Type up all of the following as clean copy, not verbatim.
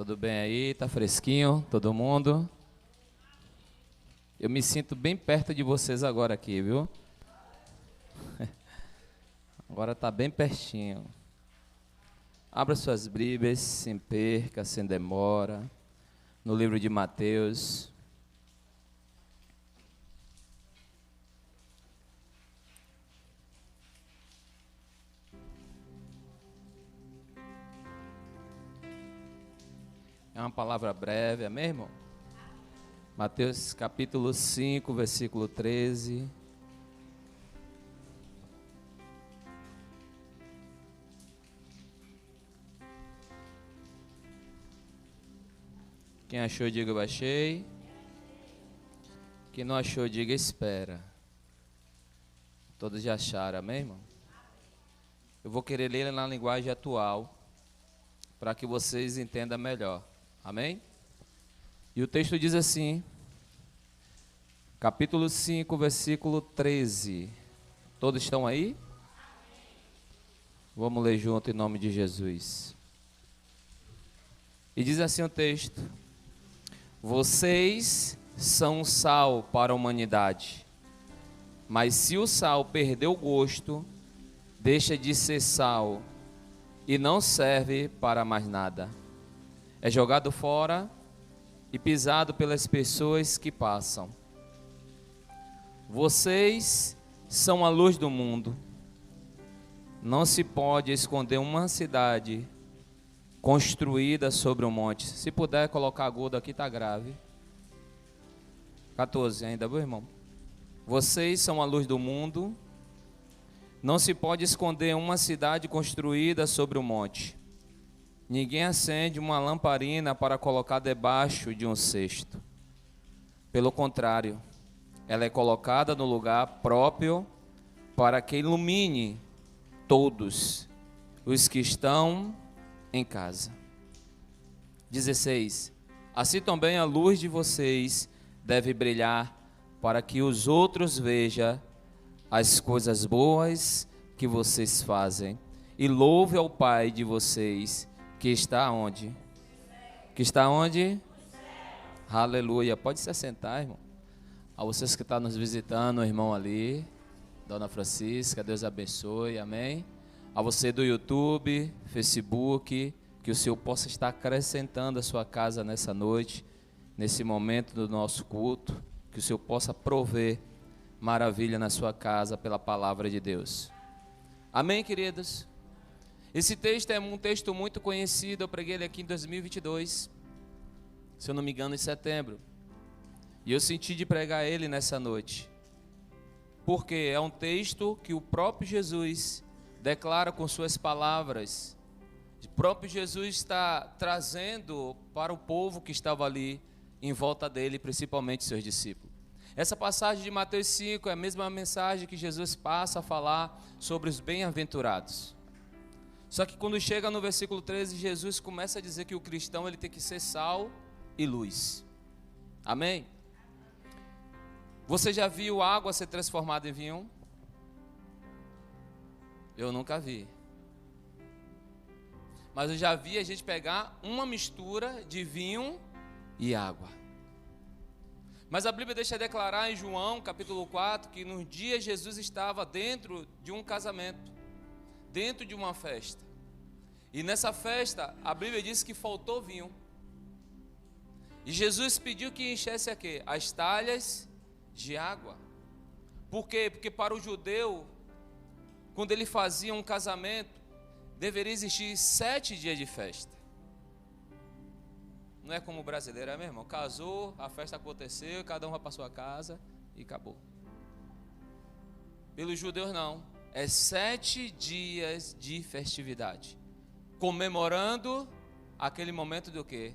Tudo bem aí? Tá fresquinho? Todo mundo? Eu me sinto bem perto de vocês agora aqui, viu? Agora tá bem pertinho. Abra suas Bíblias, sem perca, sem demora, no livro de Mateus. É uma palavra breve, amém, irmão? Mateus capítulo 5, versículo 13. Quem achou, diga eu achei. Quem não achou, diga espera. Todos já acharam, amém, irmão? Eu vou querer ler na linguagem atual, para que vocês entendam melhor. Amém? E o texto diz assim, capítulo 5, versículo 13. Todos estão aí? Vamos ler junto em nome de Jesus. E diz assim o texto: vocês são sal para a humanidade, mas se o sal perder o gosto, deixa de ser sal e não serve para mais nada. É jogado fora e pisado pelas pessoas que passam. Vocês são a luz do mundo. Não se pode esconder uma cidade construída sobre um monte. Se puder colocar agudo aqui, está grave. 14 ainda, meu irmão. Vocês são a luz do mundo. Não se pode esconder uma cidade construída sobre um monte. Ninguém acende uma lamparina para colocar debaixo de um cesto. Pelo contrário, ela é colocada no lugar próprio para que ilumine todos os que estão em casa. 16. Assim também a luz de vocês deve brilhar para que os outros vejam as coisas boas que vocês fazem e louve ao Pai de vocês que está onde? Que está onde? Aleluia. Pode se assentar, irmão. A vocês que estão nos visitando, o irmão ali, Dona Francisca, Deus abençoe, amém. A você do YouTube, Facebook, que o Senhor possa estar acrescentando a sua casa nessa noite, nesse momento do nosso culto, que o Senhor possa prover maravilha na sua casa pela palavra de Deus. Amém, queridos? Esse texto é um texto muito conhecido, eu preguei ele aqui em 2022, se eu não me engano em setembro, e eu senti de pregar ele nessa noite, porque é um texto que o próprio Jesus declara com suas palavras. O próprio Jesus está trazendo para o povo que estava ali em volta dele, principalmente seus discípulos. Essa passagem de Mateus 5 é a mesma mensagem que Jesus passa a falar sobre os bem-aventurados. Só que quando chega no versículo 13, Jesus começa a dizer que o cristão ele tem que ser sal e luz. Amém? Você já viu água ser transformada em vinho? Eu nunca vi. Mas eu já vi a gente pegar uma mistura de vinho e água. Mas a Bíblia deixa declarar em João, capítulo 4, que no dia Jesus estava dentro de um casamento, dentro de uma festa. E nessa festa, a Bíblia diz que faltou vinho. E Jesus pediu que enchesse aqui as talhas de água. Por quê? Porque para o judeu, quando ele fazia um casamento, deveria existir 7 dias de festa. Não é como o brasileiro, é mesmo? Casou, a festa aconteceu, cada um vai para sua casa e acabou. Pelos judeus não, é 7 dias de festividade, comemorando aquele momento do quê?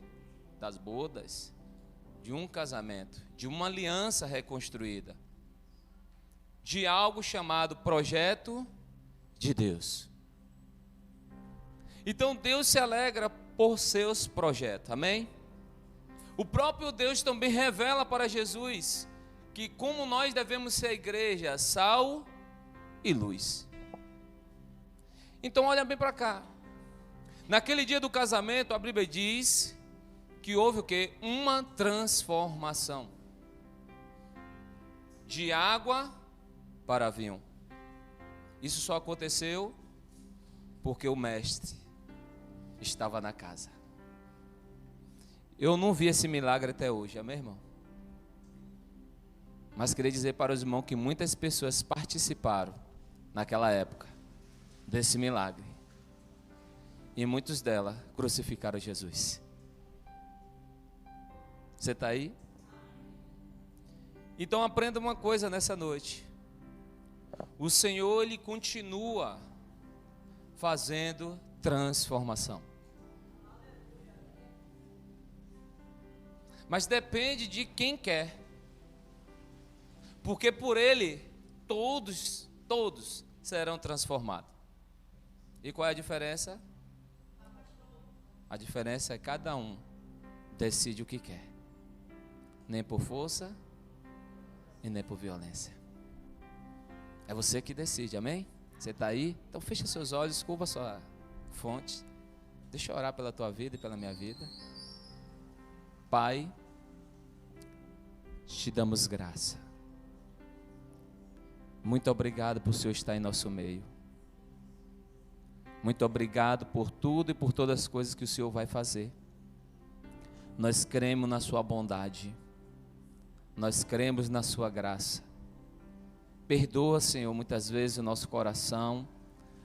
Das bodas, de um casamento, de uma aliança reconstruída, de algo chamado projeto de Deus. Então Deus se alegra por seus projetos, amém? O próprio Deus também revela para Jesus que como nós devemos ser a igreja, sal e luz. Então olha bem para cá. Naquele dia do casamento, a Bíblia diz que houve o quê? Uma transformação. De água para vinho. Isso só aconteceu porque o mestre estava na casa. Eu não vi esse milagre até hoje, amém, irmão? Mas queria dizer para os irmãos que muitas pessoas participaram naquela época desse milagre. E muitos delas crucificaram Jesus. Você está aí? Então aprenda uma coisa nessa noite. O Senhor, Ele continua fazendo transformação. Mas depende de quem quer. Porque por Ele, todos serão transformados. E qual é a diferença? A diferença é que cada um decide o que quer. Nem por força e nem por violência. É você que decide, amém? Você está aí? Então fecha seus olhos, curva sua fonte. Deixa eu orar pela tua vida e pela minha vida. Pai, te damos graça. Muito obrigado por o Senhor estar em nosso meio. Muito obrigado por tudo e por todas as coisas que o Senhor vai fazer. Nós cremos na sua bondade. Nós cremos na sua graça. Perdoa, Senhor, muitas vezes o nosso coração,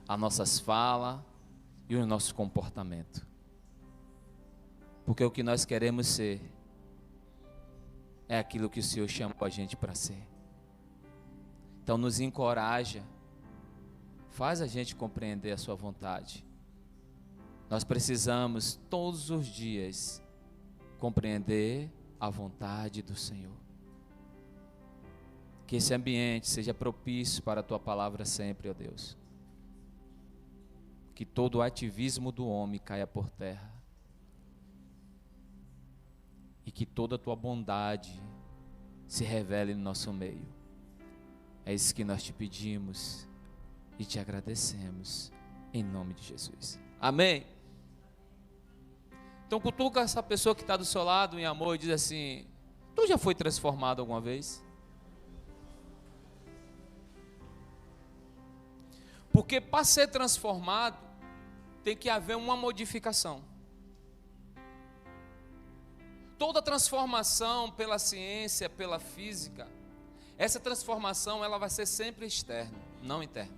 as nossas falas e o nosso comportamento. Porque o que nós queremos ser é aquilo que o Senhor chamou a gente para ser. Então nos encoraja, faz a gente compreender a sua vontade. Nós precisamos todos os dias compreender a vontade do Senhor. Que esse ambiente seja propício para a tua palavra sempre, ó Deus. Que todo o ativismo do homem caia por terra. E que toda a tua bondade se revele no nosso meio. É isso que nós te pedimos e te agradecemos, em nome de Jesus. Amém? Então cutuca essa pessoa que está do seu lado em amor e diz assim: tu já foi transformado alguma vez? Porque para ser transformado, tem que haver uma modificação. Toda transformação pela ciência, pela física, essa transformação ela vai ser sempre externa, não interna.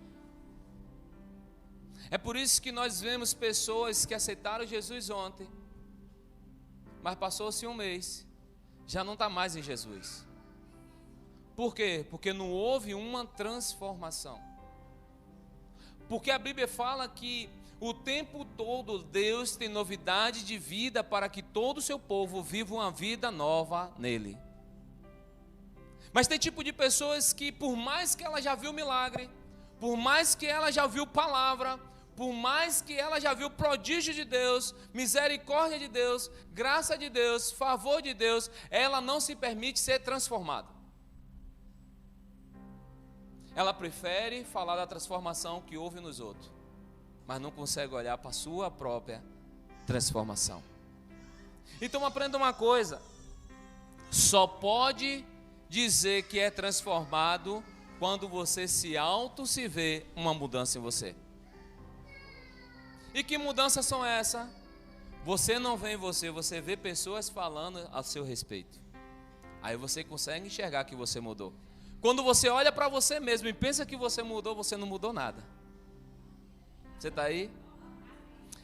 É por isso que nós vemos pessoas que aceitaram Jesus ontem, mas passou-se um mês, já não está mais em Jesus. Por quê? Porque não houve uma transformação. Porque a Bíblia fala que o tempo todo Deus tem novidade de vida para que todo o seu povo viva uma vida nova nele. Mas tem tipo de pessoas que por mais que ela já viu milagre, por mais que ela já viu palavra, por mais que ela já viu prodígio de Deus, misericórdia de Deus, graça de Deus, favor de Deus, ela não se permite ser transformada. Ela prefere falar da transformação que houve nos outros, mas não consegue olhar para a sua própria transformação. Então aprenda uma coisa: só pode dizer que é transformado quando você se vê uma mudança em você. E que mudanças são essas? Você não vê em você, você vê pessoas falando a seu respeito. Aí você consegue enxergar que você mudou. Quando você olha para você mesmo e pensa que você mudou, você não mudou nada. Você está aí?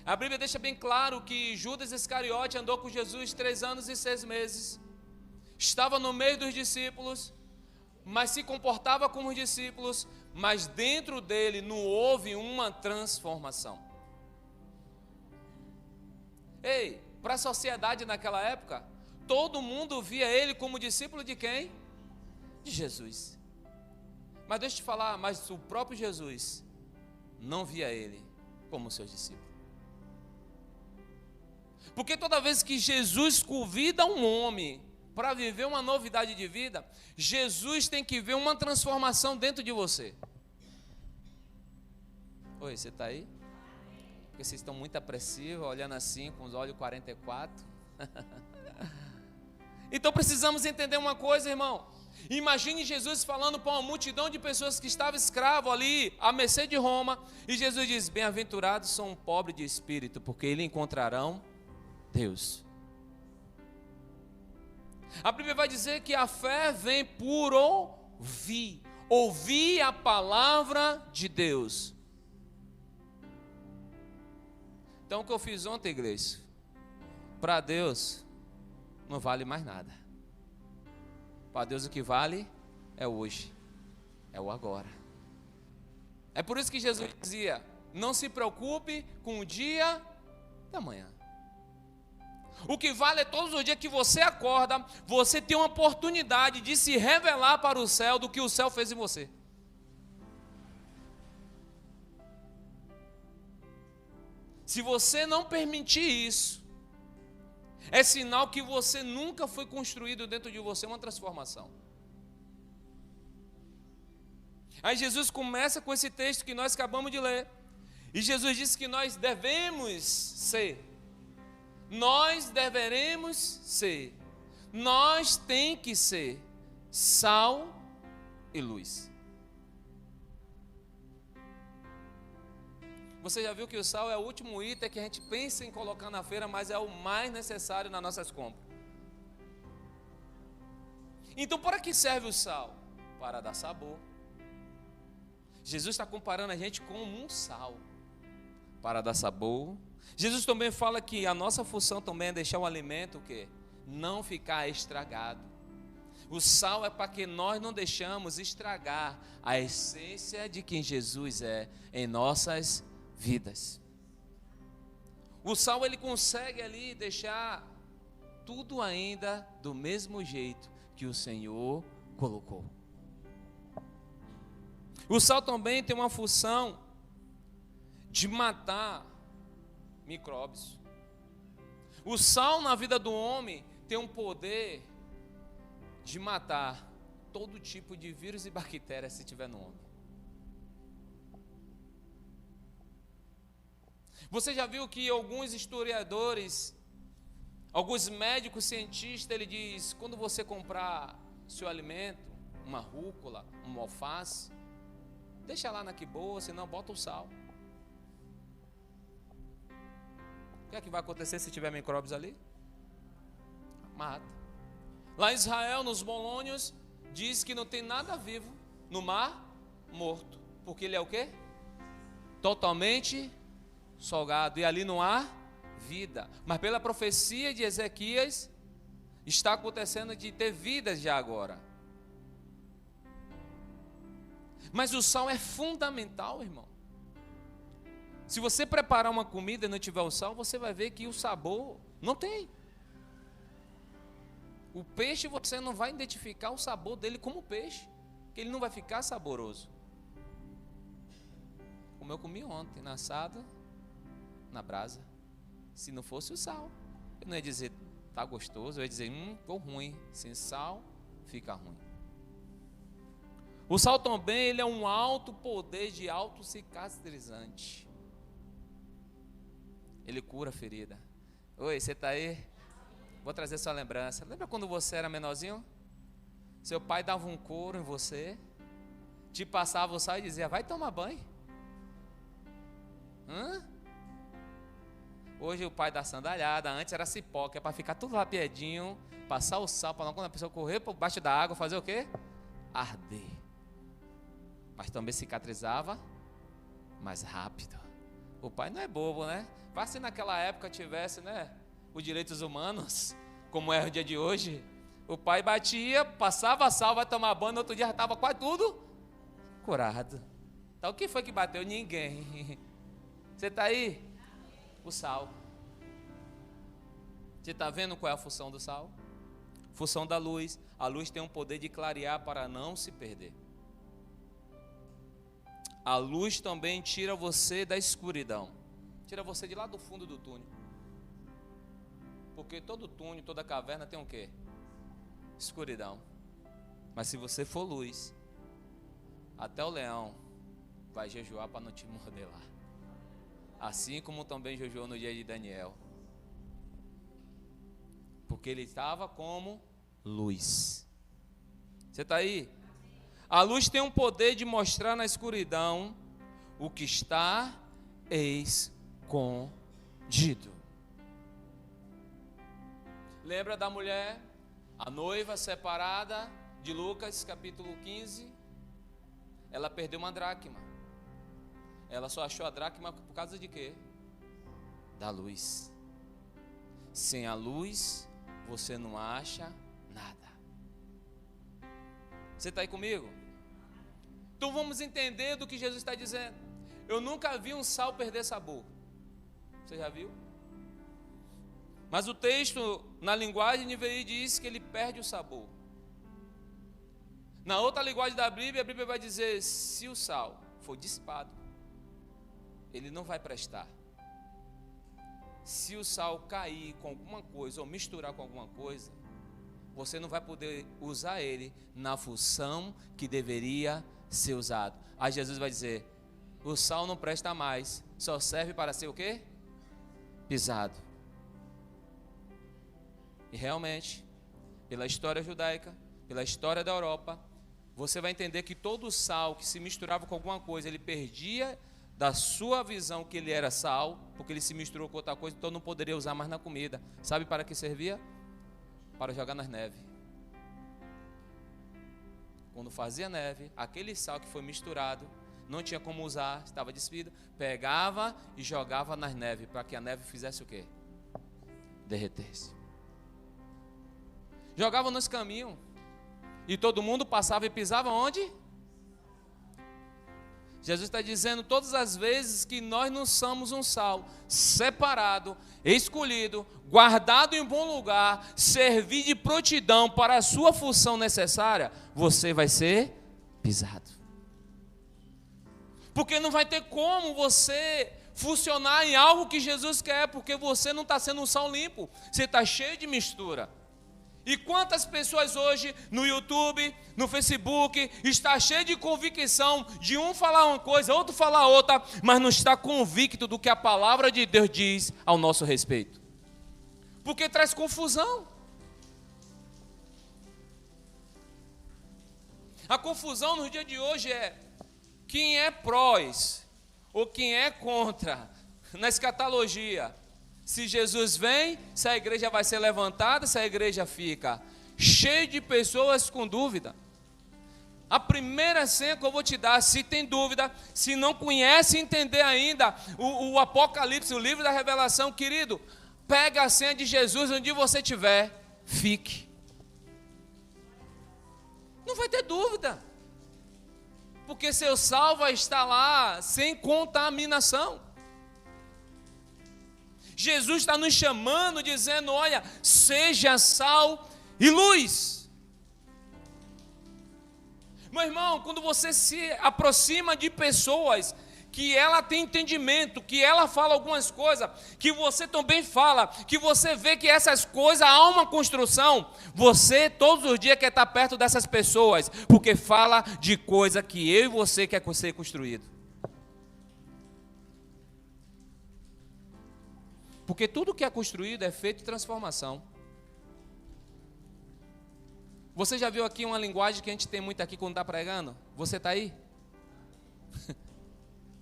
A Bíblia deixa bem claro que Judas Iscariote andou com Jesus 3 anos e 6 meses. Estava no meio dos discípulos, mas se comportava como os discípulos, mas dentro dele não houve uma transformação. Ei, para a sociedade naquela época, todo mundo via ele como discípulo de quem? De Jesus. Mas deixa eu te falar, mas o próprio Jesus não via ele como seus discípulos. Porque toda vez que Jesus convida um homem para viver uma novidade de vida, Jesus tem que ver uma transformação dentro de você. Oi, você está aí? Porque vocês estão muito apressivos, olhando assim, com os olhos 44. Então precisamos entender uma coisa, irmão. Imagine Jesus falando para uma multidão de pessoas que estavam escravos ali, à mercê de Roma. E Jesus diz: bem-aventurados são os pobres de espírito, porque eles encontrarão Deus. A Bíblia vai dizer que a fé vem por ouvir. Ouvir a palavra de Deus. Então o que eu fiz ontem, igreja? Para Deus não vale mais nada. Para Deus o que vale é hoje, é o agora. É por isso que Jesus dizia: não se preocupe com o dia da manhã. O que vale é todos os dias que você acorda, você tem uma oportunidade de se revelar para o céu do que o céu fez em você. Se você não permitir isso, é sinal que você nunca foi construído dentro de você uma transformação. Aí Jesus começa com esse texto que nós acabamos de ler. E Jesus disse que nós devemos ser. Nós deveremos ser. Nós tem que ser sal e luz. Você já viu que o sal é o último item que a gente pensa em colocar na feira, mas é o mais necessário nas nossas compras. Então, para que serve o sal? Para dar sabor. Jesus está comparando a gente com um sal, para dar sabor. Jesus também fala que a nossa função também é deixar o alimento o quê? Não ficar estragado. O sal é para que nós não deixamos estragar a essência de quem Jesus é em nossas vidas. O sal ele consegue ali deixar tudo ainda do mesmo jeito que o Senhor colocou. O sal também tem uma função de matar micróbios. O sal na vida do homem tem um poder de matar todo tipo de vírus e bactérias se tiver no homem. Você já viu que alguns historiadores, alguns médicos cientistas, ele diz, quando você comprar seu alimento, uma rúcula, uma alface, deixa lá na que boa, senão bota o sal. O que é que vai acontecer se tiver micróbios ali? Mata. Lá em Israel, nos Molônios, diz que não tem nada vivo no mar morto, porque ele é o quê? Totalmente salgado, e ali não há vida. Mas pela profecia de Ezequias, está acontecendo de ter vidas já agora. Mas o sal é fundamental, irmão. Se você preparar uma comida e não tiver o sal, você vai ver que o sabor não tem. O peixe você não vai identificar o sabor dele como peixe, porque ele não vai ficar saboroso. Como eu comi ontem, na assada, na brasa. Se não fosse o sal, eu não ia dizer tá gostoso, eu ia dizer ficou ruim. Sem sal, fica ruim. O sal também ele é um alto poder de autocicatrizante. Ele cura a ferida. Oi, você está aí? Vou trazer sua lembrança. Lembra quando você era menorzinho? Seu pai dava um couro em você, te passava o sal e dizia, vai tomar banho. Hoje o pai dá sandalhada, antes era cipó, que é para ficar tudo lapiedinho, passar o sal, para quando a pessoa correr por baixo da água, fazer o quê? Arder. Mas também cicatrizava mais rápido. O pai não é bobo, né? Vai se naquela época tivesse, né, os direitos humanos, como é o dia de hoje, o pai batia, passava sal, vai tomar banho, no outro dia já estava quase tudo curado. Então o que foi que bateu? Ninguém. Você está aí? O sal. Você está vendo qual é a função do sal? Função da luz. A luz tem um poder de clarear para não se perder. A luz também tira você da escuridão. Tira você de lá do fundo do túnel. Porque todo túnel, toda caverna tem o quê? Escuridão. Mas se você for luz, até o leão vai jejuar para não te morder lá. Assim como também jejuou no dia de Daniel. Porque ele estava como luz. Você está aí? A luz tem um poder de mostrar na escuridão o que está escondido. Lembra da mulher, a noiva separada de Lucas capítulo 15? Ela perdeu uma dracma. Ela só achou a dracma por causa de quê? Da luz. Sem a luz, você não acha nada. Você está aí comigo? Então vamos entender do que Jesus está dizendo. Eu nunca vi um sal perder sabor. Você já viu? Mas o texto, na linguagem NVI, diz que ele perde o sabor. Na outra linguagem da Bíblia, a Bíblia vai dizer: se o sal for dissipado, ele não vai prestar. Se o sal cair com alguma coisa ou misturar com alguma coisa, você não vai poder usar ele na função que deveria ser usado. Aí Jesus vai dizer: o sal não presta mais, só serve para ser o quê? Pisado. E realmente, pela história judaica, pela história da Europa, você vai entender que todo sal que se misturava com alguma coisa, ele perdia da sua visão que ele era sal, porque ele se misturou com outra coisa, então não poderia usar mais na comida. Sabe para que servia? Para jogar nas neves. Quando fazia neve, aquele sal que foi misturado, não tinha como usar, estava despido, pegava e jogava nas neves, para que a neve fizesse o quê? Derretesse. Jogava nos caminhos, e todo mundo passava e pisava onde? Jesus está dizendo todas as vezes que nós não somos um sal separado, escolhido, guardado em bom lugar, servir de prontidão para a sua função necessária, você vai ser pisado. Porque não vai ter como você funcionar em algo que Jesus quer, porque você não está sendo um sal limpo, você está cheio de mistura. E quantas pessoas hoje no YouTube, no Facebook, está cheio de convicção de um falar uma coisa, outro falar outra, mas não está convicto do que a palavra de Deus diz ao nosso respeito. Porque traz confusão. A confusão no dia de hoje é quem é prós ou quem é contra na escatologia. Se Jesus vem, se a igreja vai ser levantada, se a igreja fica cheia de pessoas com dúvida. A primeira senha que eu vou te dar, se tem dúvida, se não conhece entender ainda o Apocalipse, o livro da Revelação, querido, pega a senha de Jesus onde você estiver, fique. Não vai ter dúvida, porque seu sal vai estar lá sem contaminação. Jesus está nos chamando, dizendo: olha, seja sal e luz. Meu irmão, quando você se aproxima de pessoas que ela tem entendimento, que ela fala algumas coisas, que você também fala, que você vê que essas coisas há uma construção, você todos os dias quer estar perto dessas pessoas, porque fala de coisa que eu e você quer ser construído. Porque tudo que é construído é feito de transformação. Você já viu aqui uma linguagem que a gente tem muito aqui quando está pregando? Você está aí?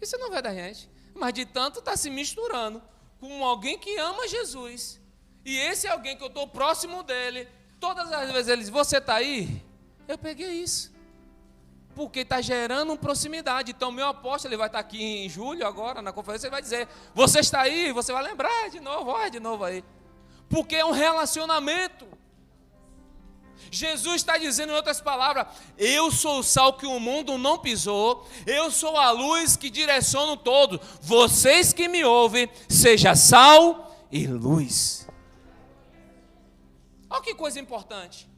Isso não é da gente. Mas de tanto está se misturando com alguém que ama Jesus. E esse é alguém que eu estou próximo dele. Todas as vezes ele diz: você está aí? Eu peguei isso. Porque está gerando proximidade. Então meu apóstolo, ele vai estar aqui em julho agora, na conferência, ele vai dizer: você está aí? Você vai lembrar de novo, olha de novo aí. Porque é um relacionamento. Jesus está dizendo em outras palavras: eu sou o sal que o mundo não pisou, eu sou a luz que direciono todos. Vocês que me ouvem, seja sal e luz. Olha que coisa importante.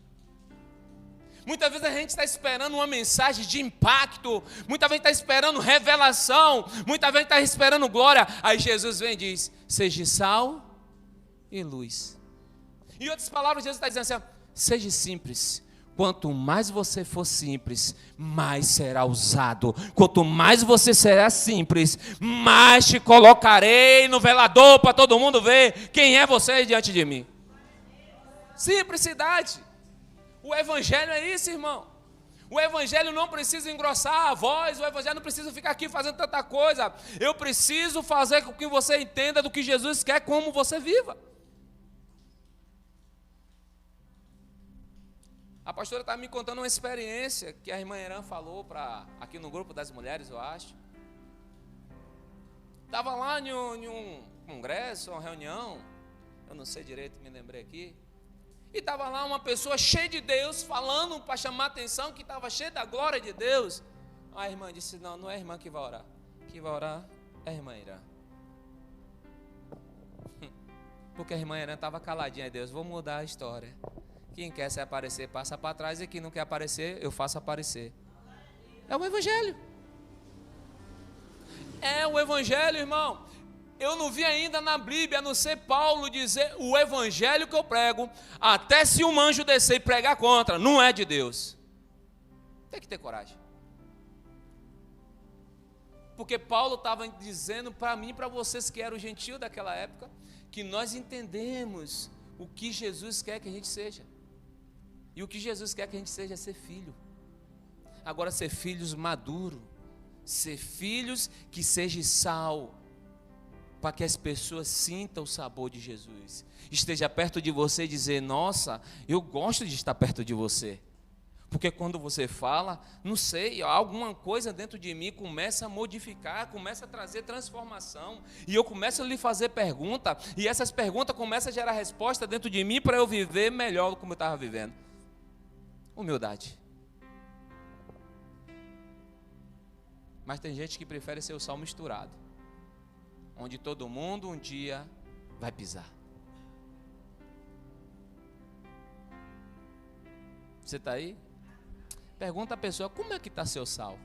Muitas vezes a gente está esperando uma mensagem de impacto, muitas vezes está esperando revelação, muitas vezes está esperando glória. Aí Jesus vem e diz: seja sal e luz. Em outras palavras, Jesus está dizendo assim: seja simples. Quanto mais você for simples, mais será usado. Quanto mais você será simples, mais te colocarei no velador para todo mundo ver quem é você diante de mim. Simplicidade. O evangelho é isso, irmão. O evangelho não precisa engrossar a voz, o evangelho não precisa ficar aqui fazendo tanta coisa. Eu preciso fazer com que você entenda do que Jesus quer, como você viva. A pastora está me contando uma experiência que a irmã Irã falou aqui no grupo das mulheres, eu acho. Estava lá em um congresso, uma reunião, eu não sei direito, me lembrei aqui. E estava lá uma pessoa cheia de Deus, falando para chamar a atenção, que estava cheia da glória de Deus. A irmã disse, não é a irmã que vai orar. Que vai orar é a irmã Irã. Porque a irmã Irã estava caladinha. Deus, vou mudar a história. Quem quer se aparecer, passa para trás. E quem não quer aparecer, eu faço aparecer. É o evangelho. É o evangelho, irmão. Eu não vi ainda na Bíblia, a não ser Paulo dizer o evangelho que eu prego, até se um anjo descer e pregar contra, não é de Deus. Tem que ter coragem. Porque Paulo estava dizendo para mim e para vocês que eram gentil daquela época, que nós entendemos o que Jesus quer que a gente seja. E o que Jesus quer que a gente seja é ser filho. Agora, ser filhos maduros, ser filhos que sejam sal, para que as pessoas sintam o sabor de Jesus, esteja perto de você e dizer, nossa, eu gosto de estar perto de você, porque quando você fala, não sei, alguma coisa dentro de mim começa a modificar, começa a trazer transformação, e eu começo a lhe fazer pergunta, e essas perguntas começam a gerar resposta dentro de mim, para eu viver melhor do que eu estava vivendo. Humildade. Mas tem gente que prefere ser o sal misturado, onde todo mundo um dia vai pisar. Você está aí? Pergunta a pessoa, como é que está seu sal?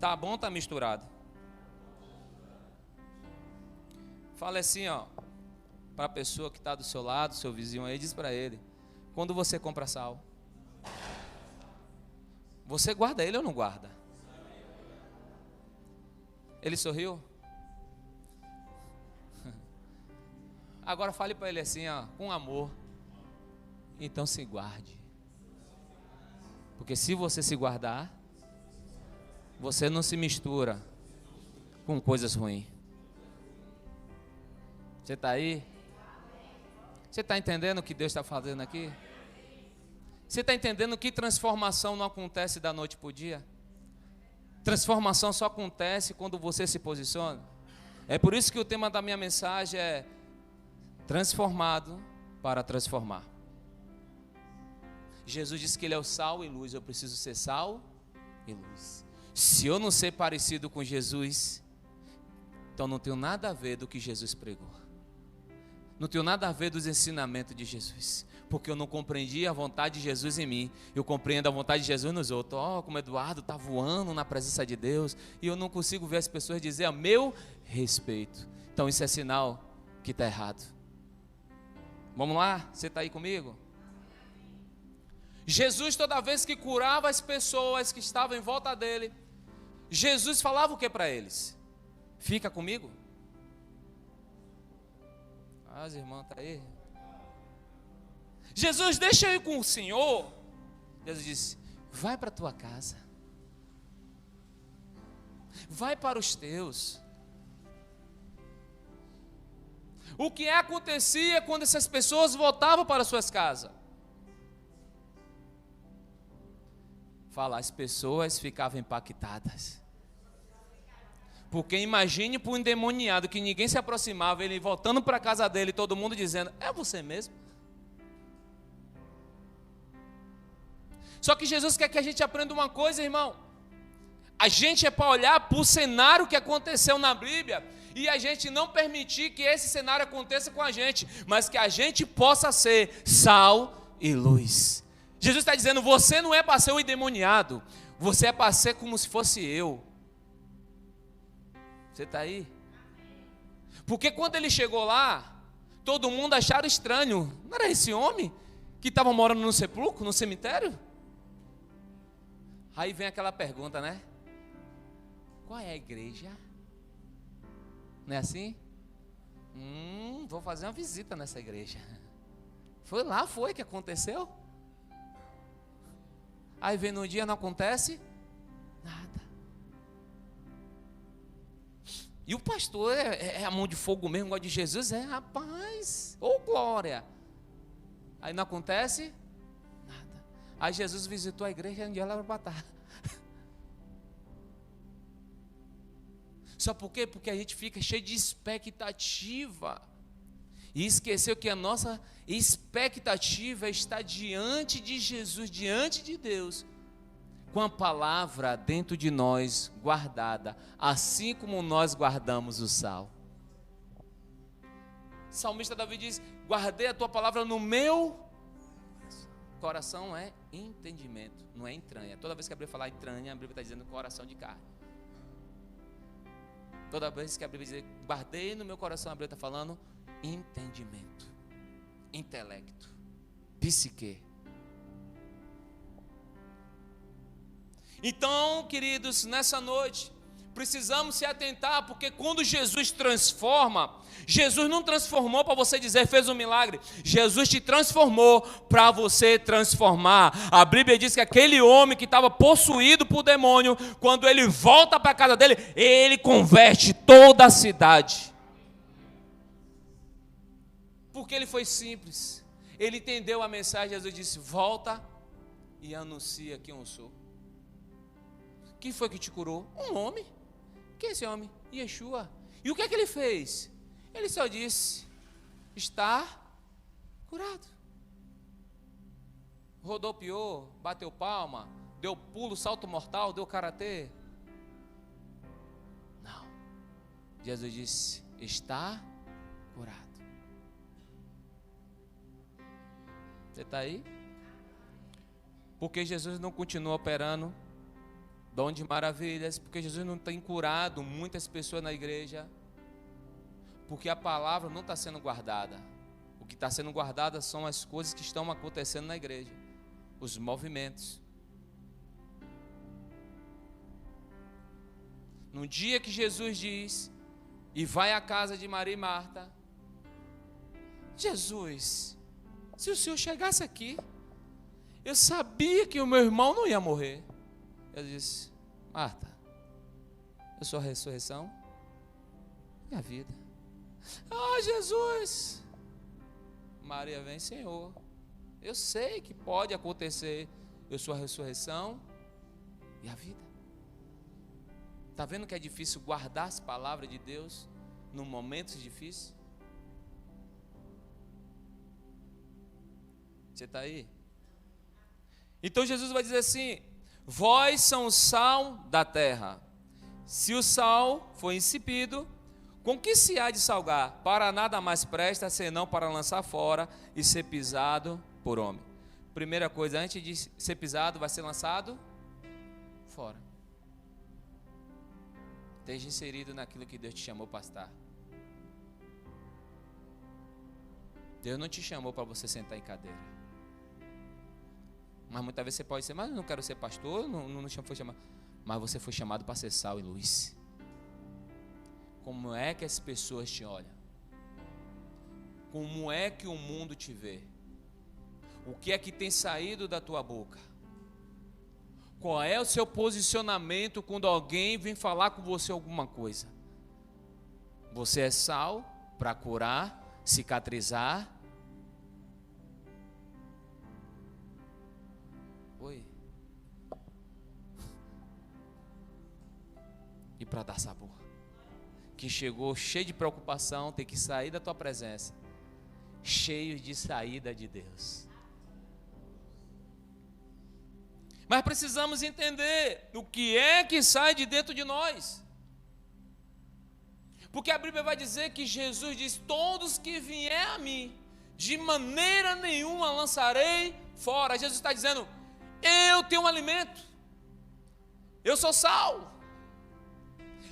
Tá bom ou está misturado? Fala assim, ó, para a pessoa que está do seu lado, seu vizinho aí, diz para ele, quando você compra sal, você guarda ele ou não guarda? Ele sorriu? Agora fale para ele assim, ó, com amor. Então se guarde. Porque se você se guardar, você não se mistura com coisas ruins. Você está aí? Você está entendendo o que Deus está fazendo aqui? Você está entendendo que transformação não acontece da noite para o dia? Transformação só acontece quando você se posiciona. É por isso que o tema da minha mensagem é transformado para transformar. Jesus disse que Ele é o sal e luz. Eu preciso ser sal e luz. Se eu não ser parecido com Jesus, então não tenho nada a ver do que Jesus pregou. Não tenho nada a ver dos ensinamentos de Jesus. Porque eu não compreendi a vontade de Jesus em mim. Eu compreendo a vontade de Jesus nos outros. Como Eduardo está voando na presença de Deus. E eu não consigo ver as pessoas dizer a meu respeito. Então isso é sinal que está errado. Vamos lá? Você está aí comigo? Jesus, toda vez que curava as pessoas que estavam em volta dele, Jesus falava o que para eles? Fica comigo? As irmãs estão aí? Jesus, deixa eu ir com o Senhor. Jesus disse, vai para a tua casa. Vai para os teus. O que acontecia quando essas pessoas voltavam para suas casas? Fala, as pessoas ficavam impactadas. Porque imagine para um endemoniado que ninguém se aproximava, ele voltando para a casa dele, todo mundo dizendo, é você mesmo? Só que Jesus quer que a gente aprenda uma coisa, irmão. A gente é para olhar para o cenário que aconteceu na Bíblia e a gente não permitir que esse cenário aconteça com a gente, mas que a gente possa ser sal e luz. Jesus está dizendo, você não é para ser o endemoniado, você é para ser como se fosse eu. Você está aí? Porque quando ele chegou lá, todo mundo acharam estranho. Não era esse homem que estava morando no sepulcro, no cemitério? Aí vem aquela pergunta, né? Qual é a igreja? Não é assim? Vou fazer uma visita nessa igreja. Foi que aconteceu. Aí vem no dia, não acontece nada. E o pastor é a mão de fogo mesmo, gosta de Jesus, rapaz, ô glória. Aí não acontece nada. Aí Jesus visitou a igreja e um dia ela vai matar. Só por quê? Porque a gente fica cheio de expectativa. E esqueceu que a nossa expectativa está diante de Jesus, diante de Deus, com a palavra dentro de nós guardada, assim como nós guardamos o sal. O salmista Davi diz: guardei a tua palavra no meu coração. É entendimento, não é entranha. Toda vez que a Bíblia falar entranha, a Bíblia está dizendo coração de carne. Toda vez que a Bíblia diz guardei no meu coração, a Bíblia está falando entendimento, intelecto, psique. Então, queridos, nessa noite precisamos se atentar, porque quando Jesus transforma, Jesus não transformou para você dizer fez um milagre. Jesus te transformou para você transformar. A Bíblia diz que aquele homem que estava possuído por demônio, quando ele volta para a casa dele, ele converte toda a cidade. Porque ele foi simples, ele entendeu a mensagem. Jesus disse: volta e anuncia quem eu sou. Quem foi que te curou? Um homem. Quem é esse homem? Yeshua. E o que é que ele fez? Ele só disse: está curado. Rodopiou, bateu palma, deu pulo, salto mortal, deu karatê. Não. Jesus disse: está curado. Você está aí? Porque Jesus não continua operando dom de maravilhas, porque Jesus não tem curado muitas pessoas na igreja, porque a palavra não está sendo guardada. O que está sendo guardada são as coisas que estão acontecendo na igreja, os movimentos. No dia que Jesus diz e vai à casa de Maria e Marta: Jesus, se o Senhor chegasse aqui, eu sabia que o meu irmão não ia morrer. Eu disse: Marta, eu sou a ressurreição e a vida. Ah, Jesus. Maria vem: Senhor, eu sei que pode acontecer. Eu sou a ressurreição e a vida. Está vendo que é difícil guardar as palavras de Deus num momentos difíceis? Você está aí? Então Jesus vai dizer assim: vós são o sal da terra. Se o sal for insípido, com que se há de salgar? Para nada mais presta, senão para lançar fora e ser pisado por homem. Primeira coisa, antes de ser pisado, vai ser lançado fora. Esteja inserido naquilo que Deus te chamou para estar. Deus não te chamou para você sentar em cadeira. Mas muitas vezes você pode dizer: mas eu não quero ser pastor, não foi chamado. Mas você foi chamado para ser sal e luz. Como é que as pessoas te olham? Como é que o mundo te vê? O que é que tem saído da tua boca? Qual é o seu posicionamento quando alguém vem falar com você alguma coisa? Você é sal para curar, cicatrizar. Oi. E para dar sabor. Que chegou cheio de preocupação, tem que sair da tua presença, cheio de saída de Deus. Mas precisamos entender o que é que sai de dentro de nós. Porque a Bíblia vai dizer que Jesus diz: todos que vier a mim, de maneira nenhuma lançarei fora. Jesus está dizendo: eu tenho um alimento, eu sou sal,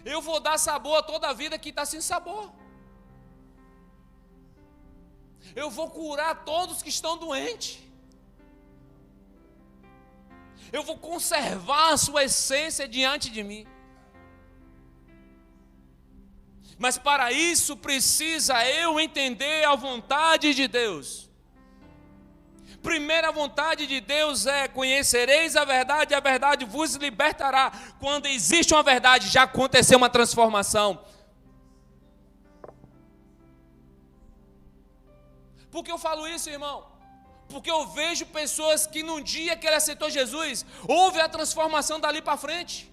eu vou dar sabor a toda a vida que está sem sabor, eu vou curar todos que estão doentes, eu vou conservar a sua essência diante de mim, Mas para isso precisa eu entender a vontade de Deus. Primeira vontade de Deus é: conhecereis a verdade vos libertará. Quando existe uma verdade, já aconteceu uma transformação. Por que eu falo isso, irmão? Porque eu vejo pessoas que no dia que ele aceitou Jesus, houve a transformação dali para frente.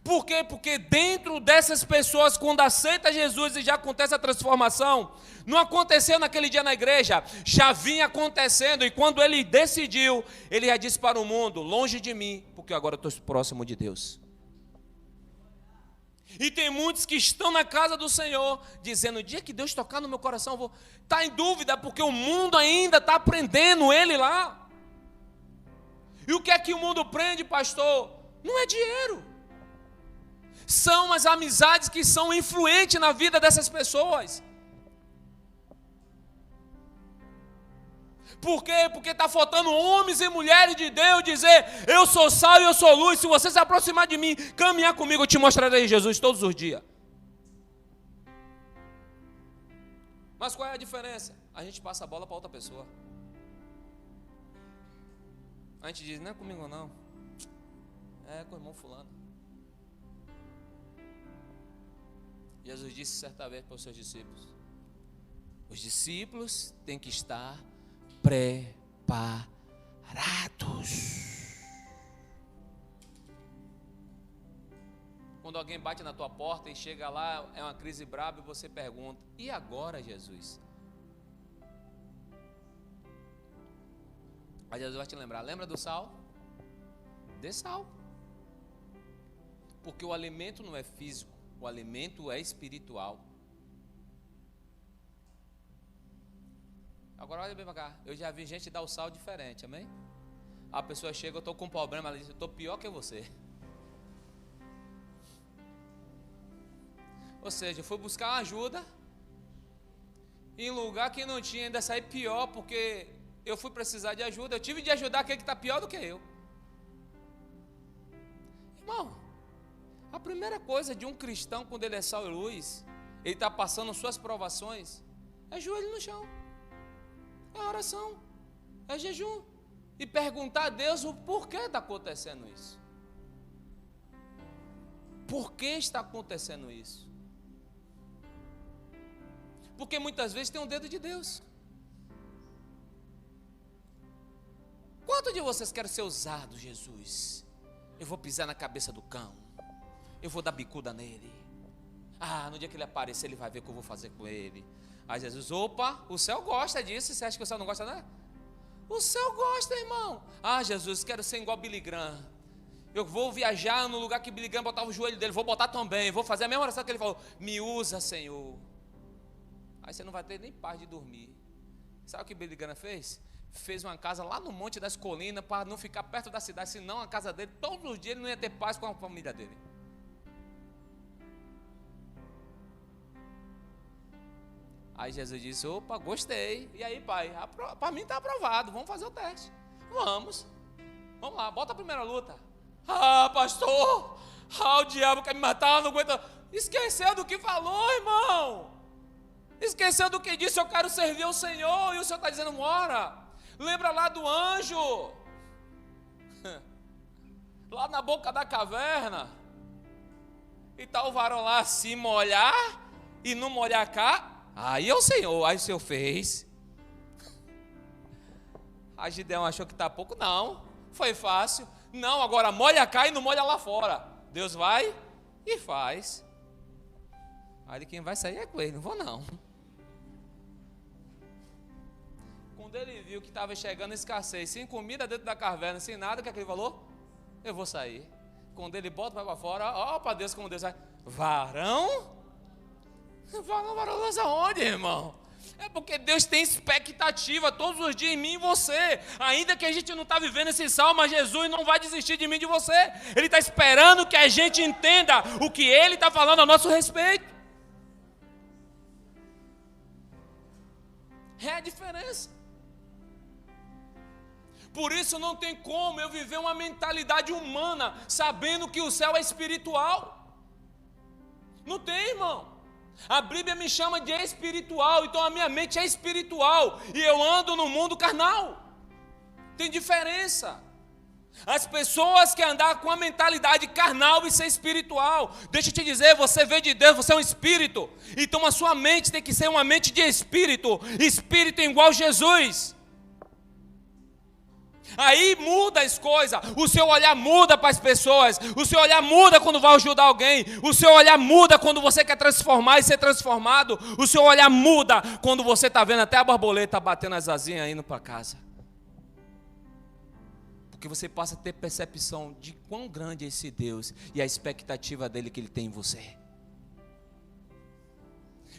Por quê? Porque dentro dessas pessoas, quando aceita Jesus e já acontece a transformação, não aconteceu naquele dia na igreja, já vinha acontecendo, e quando ele decidiu, ele já disse para o mundo: longe de mim, porque agora eu estou próximo de Deus. E tem muitos que estão na casa do Senhor, dizendo: o dia que Deus tocar no meu coração, eu vou. Está em dúvida, porque o mundo ainda está prendendo ele lá. E o que é que o mundo prende, pastor? Não é dinheiro. São as amizades que são influentes na vida dessas pessoas. Por quê? Porque está faltando homens e mulheres de Deus dizer: eu sou sal e eu sou luz. Se você se aproximar de mim, caminhar comigo, eu te mostrarei Jesus todos os dias. Mas qual é a diferença? A gente passa a bola para outra pessoa. A gente diz: não é comigo não, é com o irmão fulano. Jesus disse certa vez para os seus discípulos: os discípulos têm que estar preparados. Quando alguém bate na tua porta e chega lá, é uma crise braba, e você pergunta: e agora, Jesus? Aí Jesus vai te lembrar: lembra do sal? Dê sal. Porque o alimento não é físico, o alimento é espiritual. Agora olha bem para cá, eu já vi gente dar o sal diferente, amém? A pessoa chega: eu estou com um problema, ela diz: eu estou pior que você. Ou seja, eu fui buscar uma ajuda, em lugar que não tinha, ainda saí pior, porque eu fui precisar de ajuda, eu tive de ajudar aquele que está pior do que eu. Irmão, a primeira coisa de um cristão, quando ele é sal e luz, ele está passando suas provações, é joelho no chão, é oração, é jejum, e perguntar a Deus o porquê está acontecendo isso. Por que está acontecendo isso? Porque muitas vezes tem um dedo de Deus. Quantos de vocês querem ser usados, Jesus? Eu vou pisar na cabeça do cão, eu vou dar bicuda nele. No dia que ele aparecer, ele vai ver o que eu vou fazer com ele. Aí Jesus: opa, o céu gosta disso. Você acha que o céu não gosta, né? O céu gosta, irmão. Jesus, quero ser igual Billy Graham. Eu vou viajar no lugar que Billy Graham botava o joelho dele, vou botar também, vou fazer a mesma oração que ele falou: me usa, Senhor. Aí você não vai ter nem paz de dormir. Sabe o que Billy Graham fez? Fez uma casa lá no Monte das Colinas, para não ficar perto da cidade, senão a casa dele, todos os dias ele não ia ter paz com a família dele. Aí Jesus disse: opa, gostei. E aí, pai? Para mim está aprovado, vamos fazer o teste. Vamos lá, bota a primeira luta. Pastor, o diabo quer me matar, não aguenta. Esqueceu do que falou, irmão. Esqueceu do que disse: eu quero servir ao Senhor, e o Senhor está dizendo: mora. Lembra lá do anjo, lá na boca da caverna, e está o varão lá se molhar e não molhar cá. Aí é o Senhor. Aí o Senhor fez. A Gideão achou que está pouco. Não, foi fácil. Não, agora molha cá e não molha lá fora. Deus vai e faz. Aí quem vai sair é com ele, não vou não. Quando ele viu que estava chegando escassez, sem comida dentro da caverna, sem nada, o que é que ele falou? Eu vou sair. Quando ele bota, vai para fora, ó para Deus, como Deus vai. Varão? Varão aonde, irmão? É porque Deus tem expectativa todos os dias em mim e você. Ainda que a gente não está vivendo esse salmo, mas Jesus não vai desistir de mim e de você. Ele está esperando que a gente entenda o que Ele está falando a nosso respeito. É a diferença. Por isso não tem como eu viver uma mentalidade humana sabendo que o céu é espiritual. Não tem, irmão. A Bíblia me chama de espiritual, então a minha mente é espiritual e eu ando no mundo carnal. Tem diferença. As pessoas que andar com a mentalidade carnal e ser espiritual, deixa eu te dizer, você veio de Deus, você é um espírito, então a sua mente tem que ser uma mente de espírito, espírito igual Jesus. Aí muda as coisas, o seu olhar muda para as pessoas, o seu olhar muda quando vai ajudar alguém, o seu olhar muda quando você quer transformar e ser transformado, o seu olhar muda quando você está vendo até a borboleta batendo as asinhas indo para casa. Porque você passa a ter percepção de quão grande é esse Deus e a expectativa dele que ele tem em você.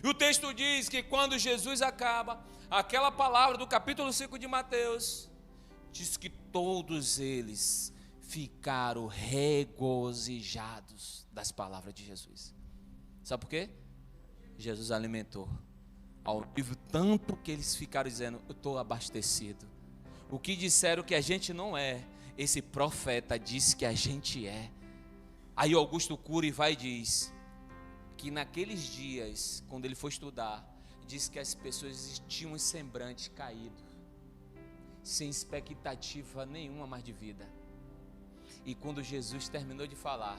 E o texto diz que quando Jesus acaba, aquela palavra do capítulo 5 de Mateus, diz que todos eles ficaram regozijados das palavras de Jesus. Sabe por quê? Jesus alimentou. Ao nível tanto que eles ficaram dizendo, eu estou abastecido. O que disseram que a gente não é, esse profeta disse que a gente é. Aí Augusto Cury vai e diz que naqueles dias, quando ele foi estudar, diz que as pessoas tinham um semblante caído, sem expectativa nenhuma mais de vida. E quando Jesus terminou de falar,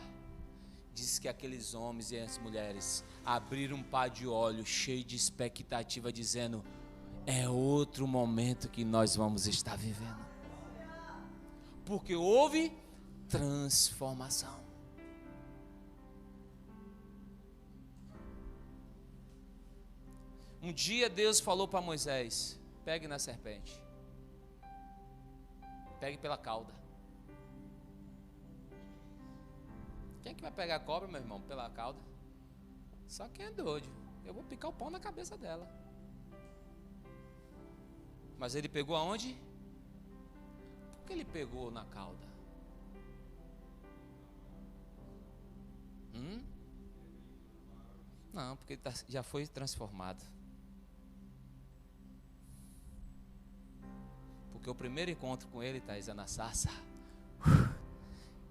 diz que aqueles homens e as mulheres abriram um par de olhos cheio de expectativa, dizendo, é outro momento que nós vamos estar vivendo. Porque houve transformação. Um dia Deus falou para Moisés, pegue na serpente. Pegue pela cauda. Quem é que vai pegar a cobra, meu irmão, pela cauda? Só quem é doido. Eu vou picar o pão na cabeça dela. Mas ele pegou aonde? Por que ele pegou na cauda? Não, porque ele já foi transformado. Porque o primeiro encontro com ele, Thaís, é na sarça.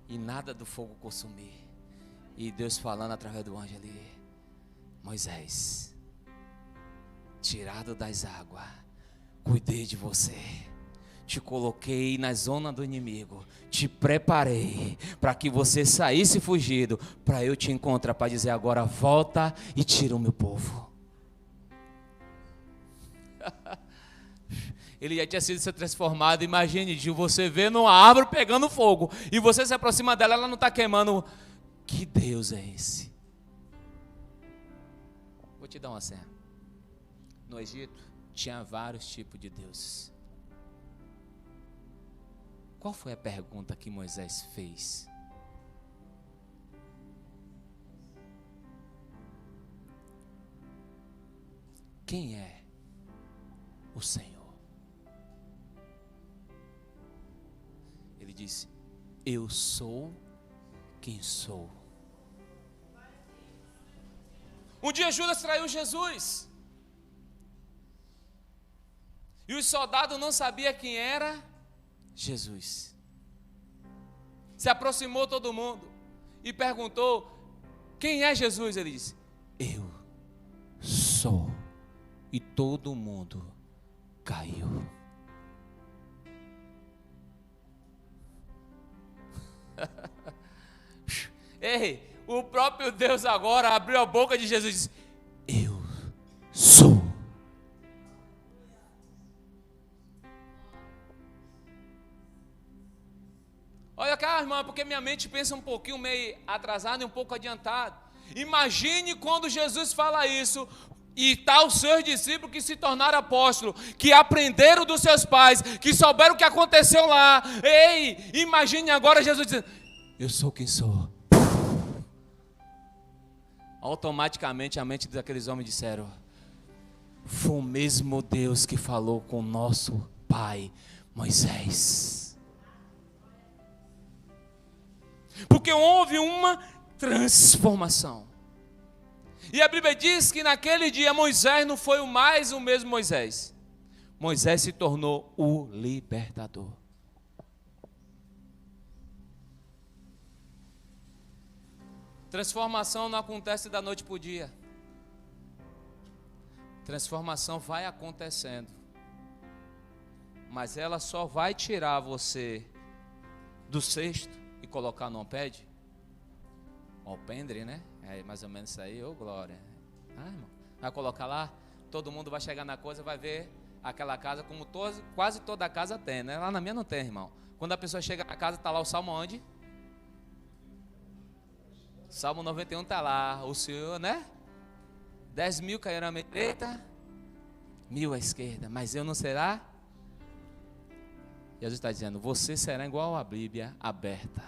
E nada do fogo consumir. E Deus falando através do anjo ali, Moisés, tirado das águas, cuidei de você, te coloquei na zona do inimigo, te preparei para que você saísse fugido, para eu te encontrar, para dizer agora volta e tira o meu povo. Ele já tinha sido transformado. Imagine, de você ver numa árvore pegando fogo e você se aproxima dela, ela não está queimando. Que Deus é esse? Vou te dar uma senha. No Egito tinha vários tipos de deuses. Qual foi a pergunta que Moisés fez? Quem é o Senhor? Ele disse, eu sou quem sou. Um dia Judas traiu Jesus. E os soldados não sabiam quem era Jesus. Se aproximou todo mundo e perguntou, quem é Jesus? Ele disse, eu sou. E todo mundo caiu. Ei, o próprio Deus agora abriu a boca de Jesus e disse, eu sou. Olha cá, irmã, porque minha mente pensa um pouquinho meio atrasado e um pouco adiantado. Imagine quando Jesus fala isso, e está os seus discípulos que se tornaram apóstolos, que aprenderam dos seus pais, que souberam o que aconteceu lá. Ei, imagine agora Jesus dizendo, eu sou quem sou. Automaticamente a mente daqueles homens disseram, foi o mesmo Deus que falou com o nosso pai Moisés. Porque houve uma transformação. E a Bíblia diz que naquele dia Moisés não foi mais o mesmo Moisés. Moisés se tornou o libertador. Transformação não acontece da noite para o dia. Transformação vai acontecendo, mas ela só vai tirar você do cesto e colocar no alpendre. Alpendre, né? É mais ou menos isso aí, ô glória. Irmão, vai colocar lá, todo mundo vai chegar na coisa, vai ver aquela casa como quase toda casa tem, né? Lá na minha não tem, irmão. Quando a pessoa chega na casa, está lá o salmo onde? Salmo 91 está lá, o Senhor, né? 10.000 cairão à minha direita, 1.000 à esquerda, mas eu não será. Jesus está dizendo, você será igual a Bíblia aberta.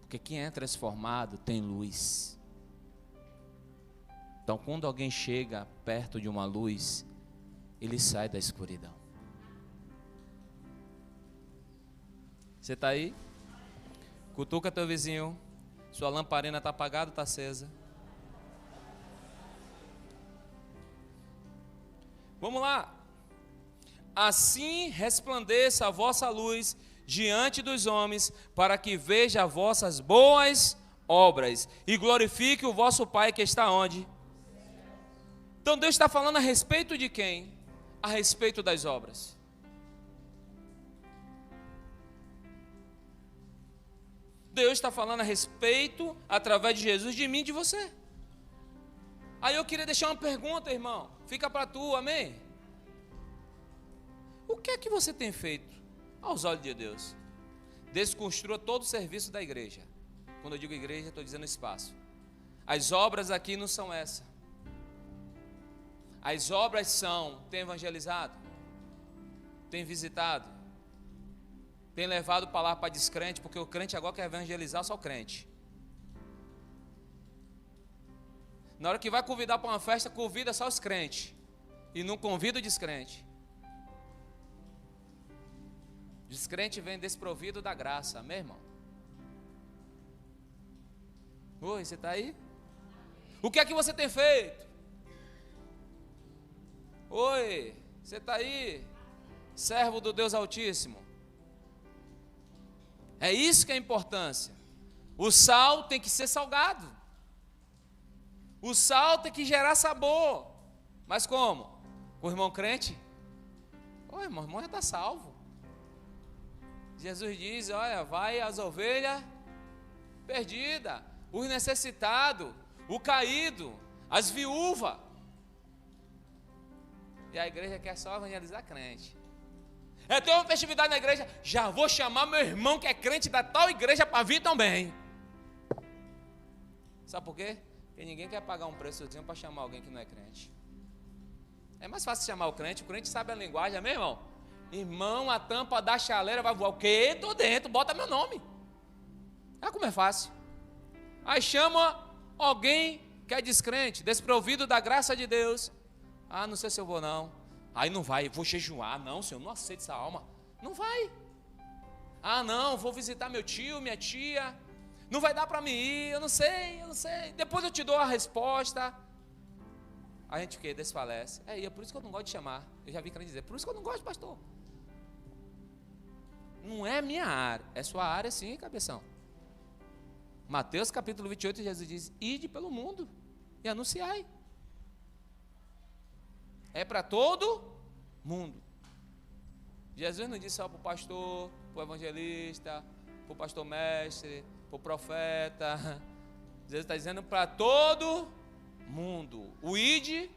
Porque quem é transformado tem luz. Então quando alguém chega perto de uma luz, ele sai da escuridão. Você está aí? Cutuca teu vizinho. Sua lamparina está apagada ou está acesa? Vamos lá. Assim resplandeça a vossa luz diante dos homens, para que veja as vossas boas obras e glorifique o vosso Pai que está onde? Então Deus está falando a respeito de quem? A respeito das obras. Deus está falando a respeito, através de Jesus, de mim e de você. Aí eu queria deixar uma pergunta, irmão. Fica para tu, amém? O que é que você tem feito aos olhos de Deus? Desconstrua todo o serviço da igreja. Quando eu digo igreja, estou dizendo espaço. As obras aqui não são essa. As obras são, tem evangelizado, tem visitado, tem levado palavra para descrente, porque o crente agora quer evangelizar só o crente. Na hora que vai convidar para uma festa, convida só os crentes e não convida o descrente. Descrente vem desprovido da graça, amém, irmão? Oi, você está aí? O que é que você tem feito? Oi, você está aí? Servo do Deus Altíssimo. É isso que é a importância. O sal tem que ser salgado. O sal tem que gerar sabor. Mas como? Com o irmão crente? Oi, irmão, o irmão já está salvo. Jesus diz, olha, vai as ovelhas perdidas, os necessitados, o caído, as viúvas. E a igreja quer só evangelizar crente. Eu tenho uma festividade na igreja, já vou chamar meu irmão que é crente da tal igreja para vir também. Sabe por quê? Porque ninguém quer pagar um preçozinho para chamar alguém que não é crente. É mais fácil chamar o crente sabe a linguagem, amém, irmão? Irmão, a tampa da chaleira vai voar. O quê? Tô dentro, bota meu nome. Olha como é fácil. Aí chama alguém que é descrente, desprovido da graça de Deus. Ah, não sei se eu vou não. Aí não vai, vou jejuar. Não, Senhor, não aceito essa alma. Não vai. Ah, não, vou visitar meu tio, minha tia. Não vai dar para mim ir, eu não sei. Depois eu te dou a resposta. A gente o quê? Desfalece. É por isso que eu não gosto de chamar. Eu já vi crente dizer, por isso que eu não gosto, pastor. Não é minha área, é sua área sim, cabeção. Mateus capítulo 28, Jesus diz, ide pelo mundo e anunciai. É para todo mundo. Jesus não disse só para o pastor, para o evangelista, para o pastor mestre, para o profeta. Jesus está dizendo para todo mundo. O ide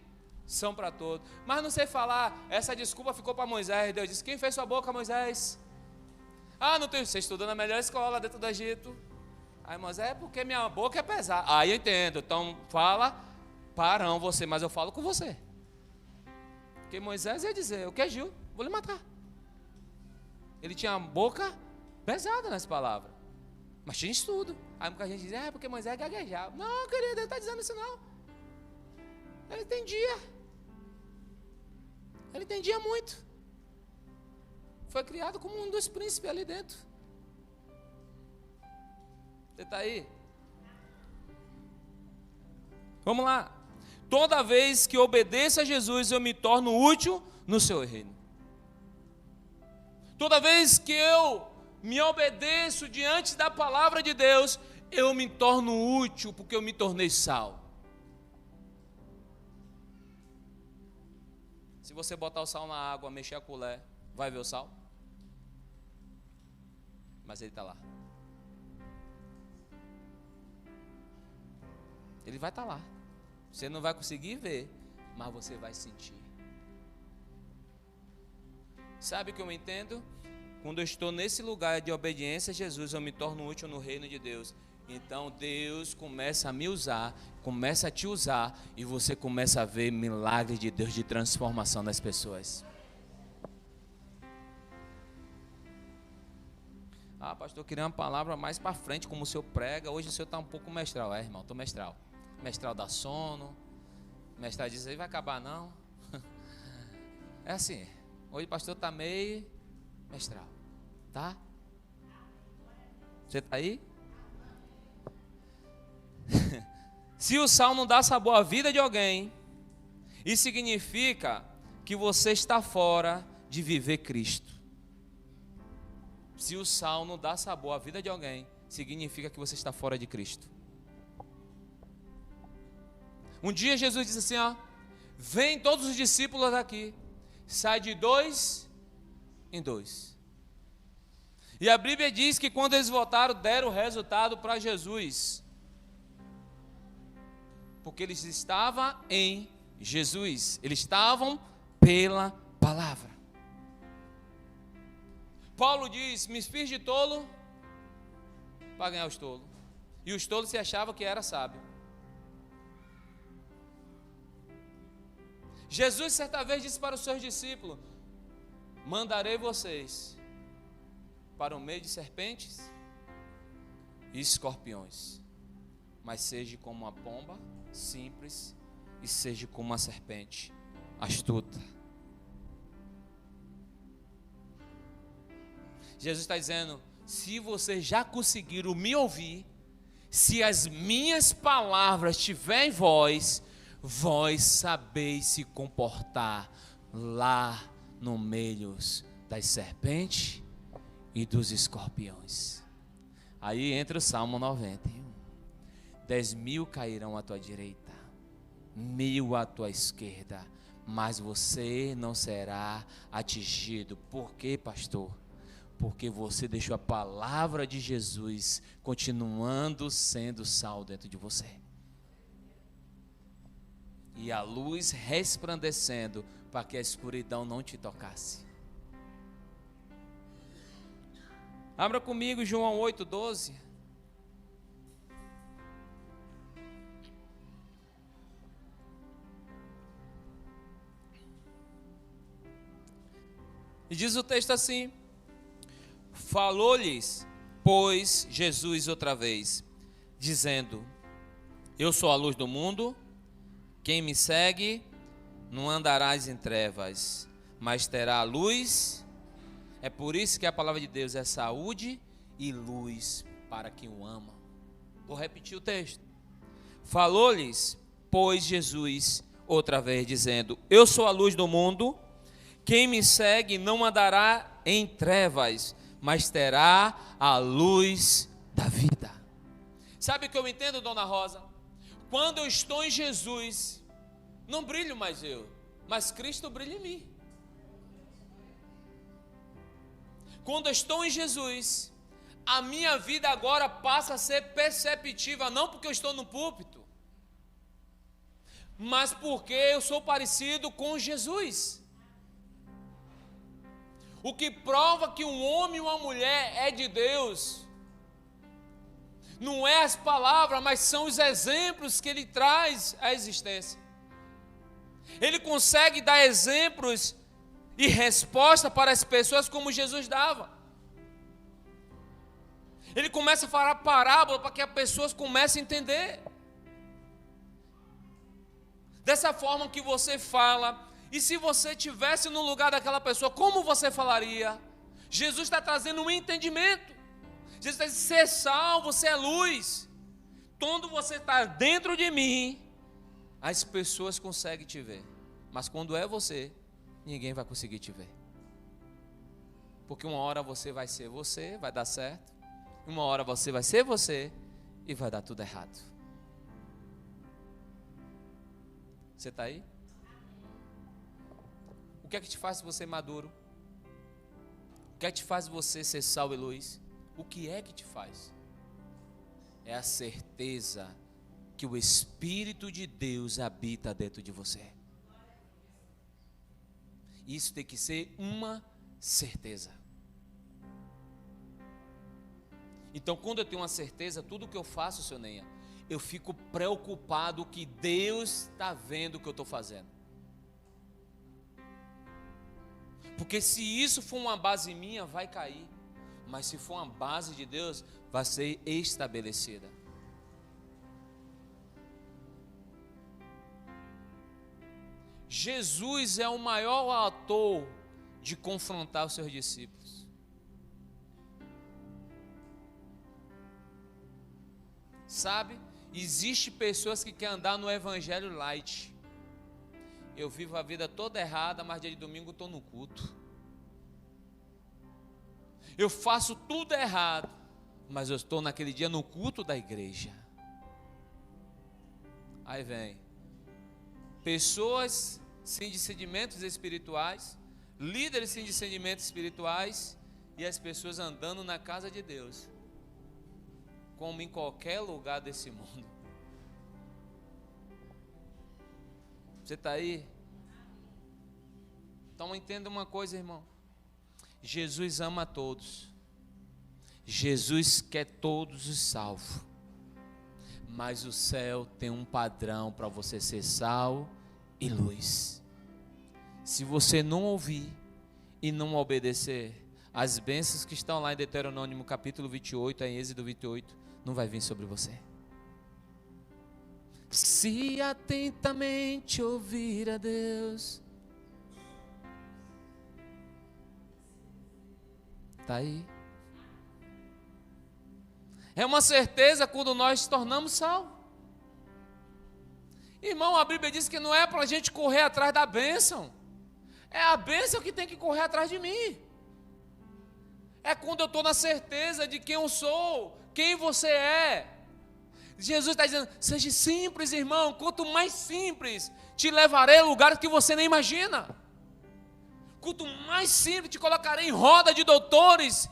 são para todos. Mas não sei falar, essa desculpa ficou para Moisés. Deus disse, quem fez sua boca, Moisés? Ah, não tenho, você estudou na melhor escola dentro do Egito. Aí Moisés, é porque minha boca é pesada. Aí eu entendo, então fala para não você, mas eu falo com você. Porque Moisés ia dizer, o que é Gil? Vou lhe matar. Ele tinha a boca pesada nas palavras, mas tinha estudo. Aí muita gente diz, porque Moisés gaguejava. Não, querido, ele não está dizendo isso não. Ele entendia muito. Foi criado como um dos príncipes ali dentro. Você está aí? Vamos lá. Toda vez que obedeço a Jesus, eu me torno útil no seu reino. Toda vez que eu me obedeço diante da palavra de Deus, eu me torno útil, porque eu me tornei sal. Se você botar o sal na água, mexer a colher, vai ver o sal? Mas ele está lá. Ele vai estar lá. Você não vai conseguir ver, mas você vai sentir. Sabe o que eu entendo? Quando eu estou nesse lugar de obediência a Jesus, eu me torno útil no reino de Deus. Então Deus começa a me usar, começa a te usar, e você começa a ver milagres de Deus de transformação das pessoas. Ah, pastor, eu queria uma palavra mais para frente, como o senhor prega. Hoje o senhor está um pouco mestral. É, irmão, estou mestral. Mestral dá sono. Mestral diz, aí vai acabar não. É assim, hoje o pastor está meio mestral, tá? Você está aí? Se o sal não dá sabor à vida de alguém, isso significa que você está fora de viver Cristo. Se o sal não dá sabor à vida de alguém, significa que você está fora de Cristo. Um dia Jesus disse assim, ó, vem todos os discípulos aqui, sai de 2 em 2. E a Bíblia diz que quando eles votaram, deram o resultado para Jesus. Porque eles estavam em Jesus, eles estavam pela palavra. Paulo diz, me fiz de tolo para ganhar os tolos. E os tolos se achavam que era sábio. Jesus certa vez disse para os seus discípulos, mandarei vocês para o meio de serpentes e escorpiões, mas seja como uma pomba simples e seja como uma serpente astuta. Jesus está dizendo, se vocês já conseguiram me ouvir, se as minhas palavras estiverem em vós, vós sabeis se comportar lá no meio das serpentes e dos escorpiões. Aí entra o Salmo 91. 10.000 cairão à tua direita, 1.000 à tua esquerda, mas você não será atingido. Por quê, pastor? Porque você deixou a palavra de Jesus continuando sendo sal dentro de você. E a luz resplandecendo para que a escuridão não te tocasse. Abra comigo João 8:12. E diz o texto assim: falou-lhes, pois, Jesus outra vez, dizendo, eu sou a luz do mundo, quem me segue não andarás em trevas, mas terá luz. É por isso que a palavra de Deus é saúde e luz para quem o ama. Vou repetir o texto. Falou-lhes, pois, Jesus outra vez, dizendo, eu sou a luz do mundo, quem me segue não andará em trevas, mas terá a luz da vida. Sabe o que eu entendo, dona Rosa? Quando eu estou em Jesus, não brilho mais eu, mas Cristo brilha em mim. Quando eu estou em Jesus, a minha vida agora passa a ser perceptiva, não porque eu estou no púlpito, mas porque eu sou parecido com Jesus. O que prova que um homem e uma mulher é de Deus, não é as palavras, mas são os exemplos que ele traz à existência. Ele consegue dar exemplos e resposta para as pessoas como Jesus dava. Ele começa a falar parábola para que as pessoas comecem a entender. Dessa forma que você fala. E se você estivesse no lugar daquela pessoa, como você falaria? Jesus está trazendo um entendimento. Jesus está dizendo, você é sal, você é luz. Quando você está dentro de mim, as pessoas conseguem te ver. Mas quando é você, ninguém vai conseguir te ver. Porque uma hora você vai ser você, vai dar certo. Uma hora você vai ser você e vai dar tudo errado. Você está aí? O que é que te faz você maduro? O que é que te faz você ser sal e luz? O que é que te faz? É a certeza que o Espírito de Deus habita dentro de você. Isso tem que ser uma certeza. Então, quando eu tenho uma certeza, tudo que eu faço, seu Neia, eu fico preocupado que Deus está vendo o que eu estou fazendo. Porque se isso for uma base minha, vai cair. Mas se for uma base de Deus, vai ser estabelecida. Jesus é o maior autor de confrontar os seus discípulos. Sabe? Existem pessoas que querem andar no evangelho light. Eu vivo a vida toda errada, mas dia de domingo estou no culto. Eu faço tudo errado, mas eu estou naquele dia no culto da igreja. Aí vem pessoas sem discernimentos espirituais, líderes sem discernimentos espirituais, e as pessoas andando na casa de Deus, como em qualquer lugar desse mundo. Você está aí? Então entenda uma coisa, irmão. Jesus ama a todos. Jesus quer todos os salvos. Mas o céu tem um padrão para você ser sal e luz. Se você não ouvir e não obedecer, as bênçãos que estão lá em Deuteronômio capítulo 28, em Êxodo 28, não vai vir sobre você. Se atentamente ouvir a Deus. Está aí. É uma certeza quando nós nos tornamos sal. Irmão, a Bíblia diz que não é para a gente correr atrás da bênção. É a bênção que tem que correr atrás de mim. É quando eu estou na certeza de quem eu sou, quem você é. Jesus está dizendo, seja simples, irmão. Quanto mais simples, te levarei a lugares que você nem imagina. Quanto mais simples, te colocarei em roda de doutores.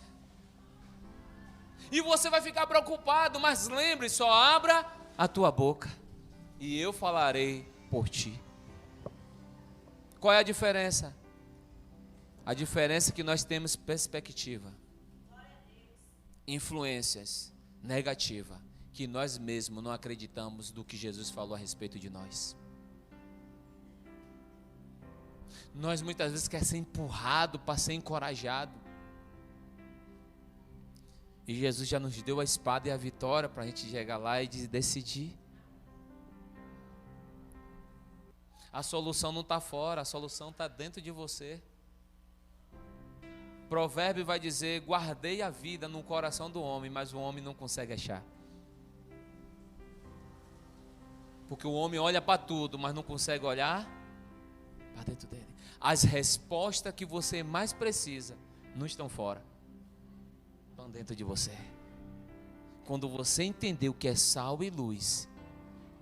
E você vai ficar preocupado, mas lembre, só abra a tua boca e eu falarei por ti. Qual é a diferença? A diferença é que nós temos perspectiva, influências negativas, que nós mesmos não acreditamos do que Jesus falou a respeito de nós. Nós muitas vezes queremos ser empurrado para ser encorajado. E Jesus já nos deu a espada e a vitória para a gente chegar lá e decidir. A solução não está fora, a solução está dentro de você. Provérbio vai dizer, guardei a vida no coração do homem, mas o homem não consegue achar. Porque o homem olha para tudo, mas não consegue olhar para dentro dele. As respostas que você mais precisa não estão fora, estão dentro de você. Quando você entender o que é sal e luz,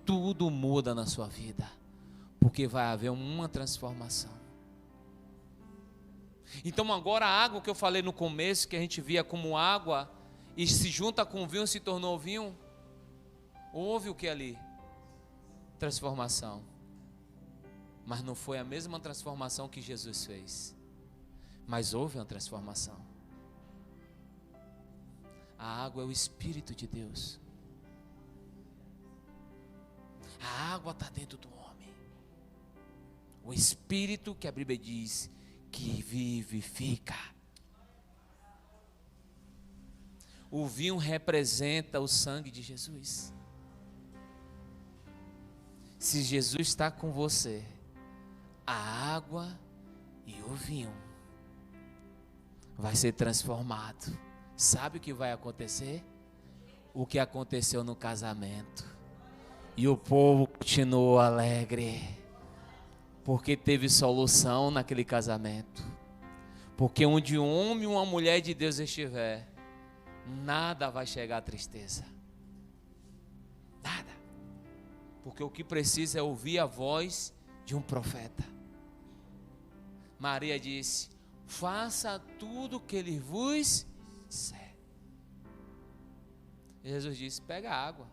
tudo muda na sua vida, porque vai haver uma transformação. Então agora a água que eu falei no começo, que a gente via como água e se junta com vinho, se tornou vinho. Houve o que ali? Transformação. Mas não foi a mesma transformação que Jesus fez. Mas houve uma transformação. A água é o Espírito de Deus. A água está dentro do homem. O Espírito que a Bíblia diz que vivifica. O vinho representa o sangue de Jesus. Se Jesus está com você, a água e o vinho vai ser transformado. Sabe o que vai acontecer? O que aconteceu no casamento. E o povo continuou alegre, porque teve solução naquele casamento. Porque onde um homem e uma mulher de Deus estiver, nada vai chegar à tristeza. Nada. Porque o que precisa é ouvir a voz de um profeta. Maria disse: faça tudo o que ele vos disser. Jesus disse: pega a água.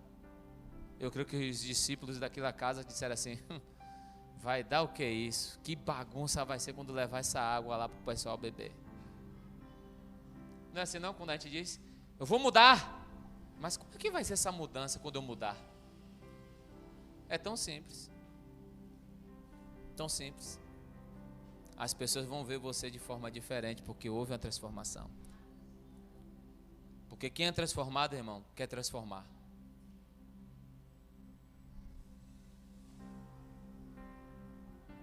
Eu creio que os discípulos daquela casa disseram assim: vai dar o que é isso? Que bagunça vai ser quando levar essa água lá para o pessoal beber. Não é assim não, quando a gente diz: eu vou mudar. Mas como é que vai ser essa mudança quando eu mudar? É tão simples. Tão simples. As pessoas vão ver você de forma diferente, porque houve uma transformação. Porque quem é transformado, irmão, quer transformar.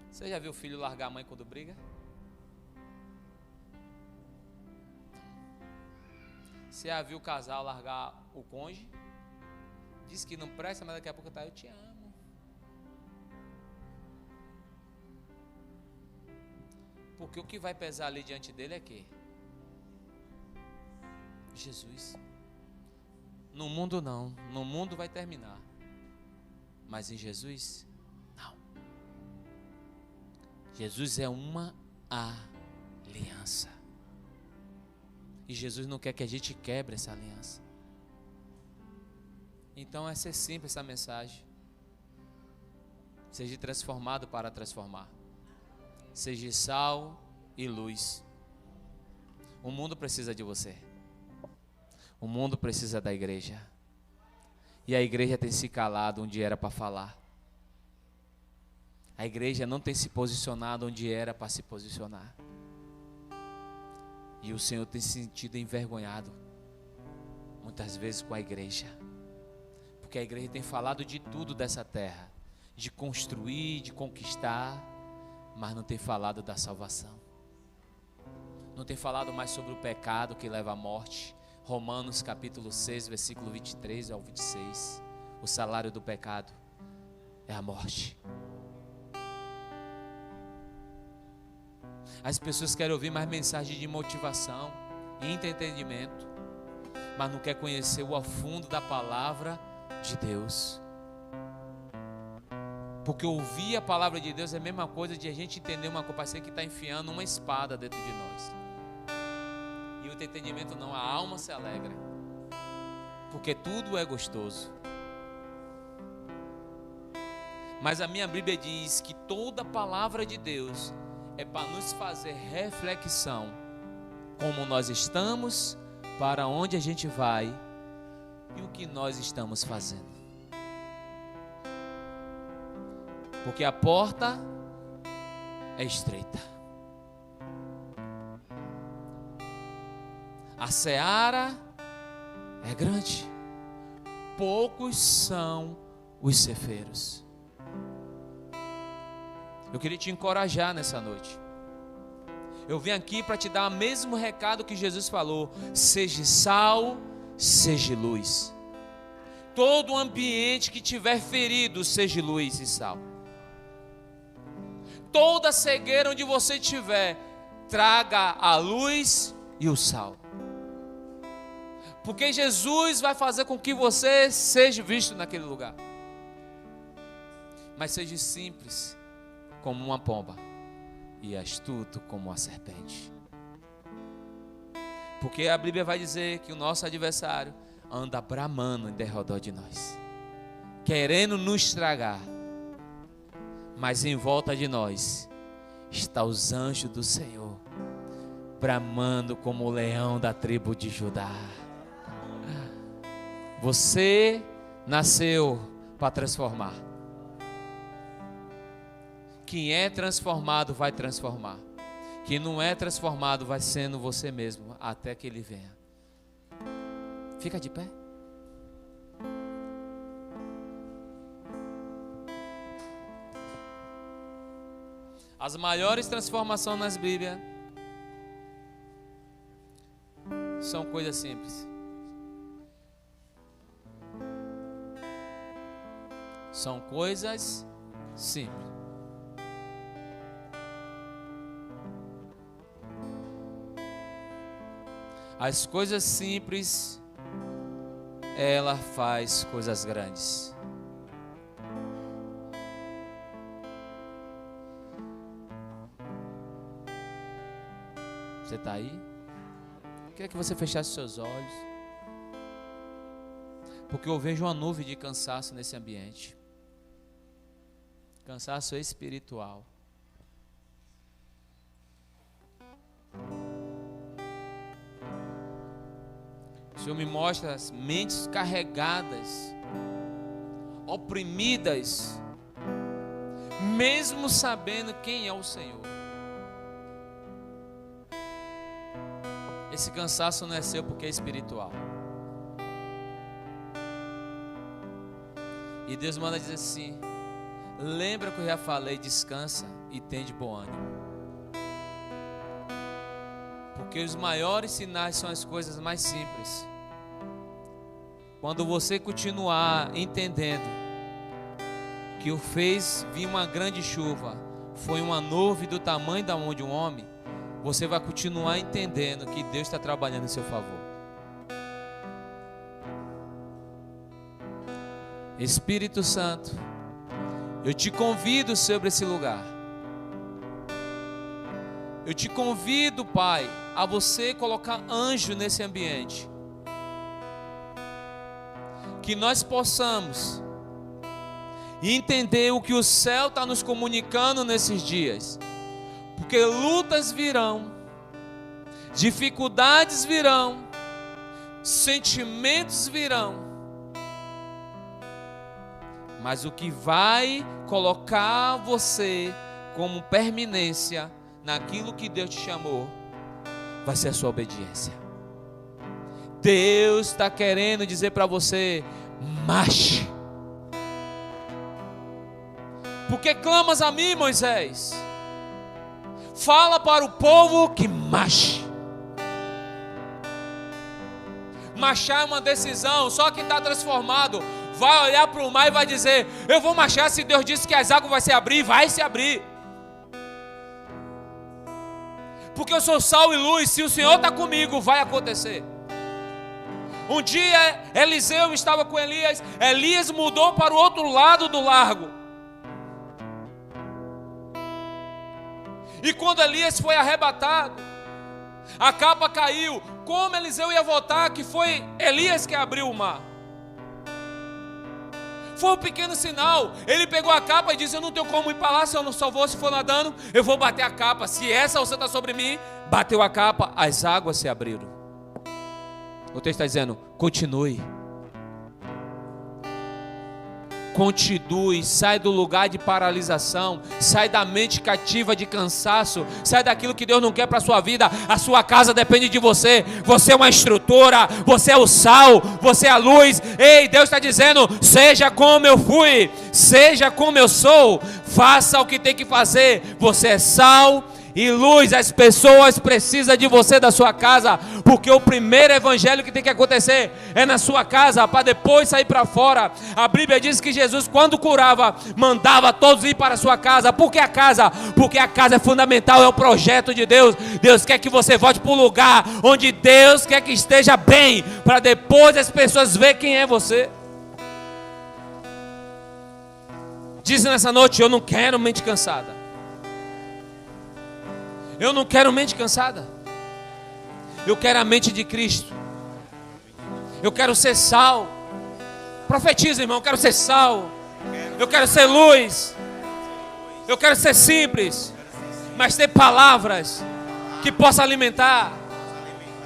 Você já viu o filho largar a mãe quando briga? Você já viu o casal largar o cônjuge? Diz que não presta, mas daqui a pouco tá: eu te amo. Porque o que vai pesar ali diante dele é quê? Jesus. No mundo não. No mundo vai terminar. Mas em Jesus, não. Jesus é uma aliança. E Jesus não quer que a gente quebre essa aliança. Então é ser simples essa mensagem. Seja transformado para transformar. Seja sal e luz. O mundo precisa de você. O mundo precisa da igreja. E a igreja tem se calado onde era para falar. A igreja não tem se posicionado onde era para se posicionar. E o Senhor tem se sentido envergonhado muitas vezes com a igreja. Porque a igreja tem falado de tudo dessa terra. De construir, de conquistar. Mas não tem falado da salvação. Não tem falado mais sobre o pecado que leva à morte. Romanos capítulo 6, versículo 23 ao 26. O salário do pecado é a morte. As pessoas querem ouvir mais mensagens de motivação e entendimento, mas não quer conhecer o fundo da palavra de Deus. Porque ouvir a palavra de Deus é a mesma coisa de a gente entender uma coisa, parece que está enfiando uma espada dentro de nós. E o entendimento não, a alma se alegra. Porque tudo é gostoso. Mas a minha Bíblia diz que toda a palavra de Deus é para nos fazer reflexão. Como nós estamos, para onde a gente vai e o que nós estamos fazendo. Porque a porta é estreita. A seara é grande. Poucos são os ceifeiros. Eu queria te encorajar nessa noite. Eu vim aqui para te dar o mesmo recado que Jesus falou: seja sal, seja luz. Todo ambiente que tiver ferido, seja luz e sal. Toda cegueira onde você estiver, traga a luz e o sal. Porque Jesus vai fazer com que você seja visto naquele lugar. Mas seja simples como uma pomba e astuto como uma serpente. Porque a Bíblia vai dizer que o nosso adversário anda bramando em derredor de nós, querendo nos estragar. Mas em volta de nós está os anjos do Senhor, bramando como o leão da tribo de Judá. Você nasceu para transformar. Quem é transformado vai transformar. Quem não é transformado vai sendo você mesmo até que Ele venha. Fica de pé. As maiores transformações nas Bíblias são coisas simples. São coisas simples. As coisas simples, ela faz coisas grandes. Você está aí? Queria que você fechasse seus olhos. Porque eu vejo uma nuvem de cansaço nesse ambiente. Cansaço espiritual. O Senhor me mostra as mentes carregadas, oprimidas, mesmo sabendo quem é o Senhor. Esse cansaço não é seu porque é espiritual. E Deus manda dizer assim: lembra que eu já falei, descansa e tem de bom ânimo. Porque os maiores sinais são as coisas mais simples. Quando você continuar entendendo que o fez vir uma grande chuva, foi uma nuvem do tamanho da mão de um homem, você vai continuar entendendo que Deus está trabalhando em seu favor. Espírito Santo, eu te convido sobre esse lugar. Eu te convido, Pai, a você colocar anjo nesse ambiente. Que nós possamos entender o que o céu está nos comunicando nesses dias. Porque lutas virão, dificuldades virão, sentimentos virão. Mas o que vai colocar você como permanência naquilo que Deus te chamou, vai ser a sua obediência. Deus está querendo dizer para você: marche. Porque clamas a mim, Moisés? Fala para o povo que marche. Marchar é uma decisão. Só quem está transformado vai olhar para o mar e vai dizer: eu vou marchar. Se Deus disse que as águas vão se abrir, vai se abrir. Porque eu sou sal e luz. Se o Senhor está comigo, vai acontecer. Um dia Eliseu estava com Elias. Elias mudou para o outro lado do largo. E quando Elias foi arrebatado, a capa caiu. Como Eliseu ia voltar que foi Elias que abriu o mar? Foi um pequeno sinal. Ele pegou a capa e disse: eu não tenho como ir para lá, se eu não só vou se for nadando. Eu vou bater a capa. Se essa você está sobre mim, bateu a capa, as águas se abriram. O texto está dizendo: continue. Continue, sai do lugar de paralisação, sai da mente cativa de cansaço, sai daquilo que Deus não quer para a sua vida. A sua casa depende de você. Você é uma estrutura, você é o sal, você é a luz. Ei, Deus está dizendo: seja como eu fui, seja como eu sou, faça o que tem que fazer. Você é sal e luz. As pessoas precisam de você, da sua casa, porque o primeiro evangelho que tem que acontecer é na sua casa, para depois sair para fora. A Bíblia diz que Jesus, quando curava, mandava todos ir para a sua casa. Por que a casa? Porque a casa é fundamental, é o projeto de Deus. Deus quer que você volte para o lugar onde Deus quer que esteja bem, para depois as pessoas verem quem é você. Diz nessa noite: eu não quero mente cansada. Eu não quero mente cansada. Eu quero a mente de Cristo. Eu quero ser sal. Profetiza, irmão. Eu quero ser sal. Eu quero ser luz. Eu quero ser simples, mas ter palavras que possa alimentar.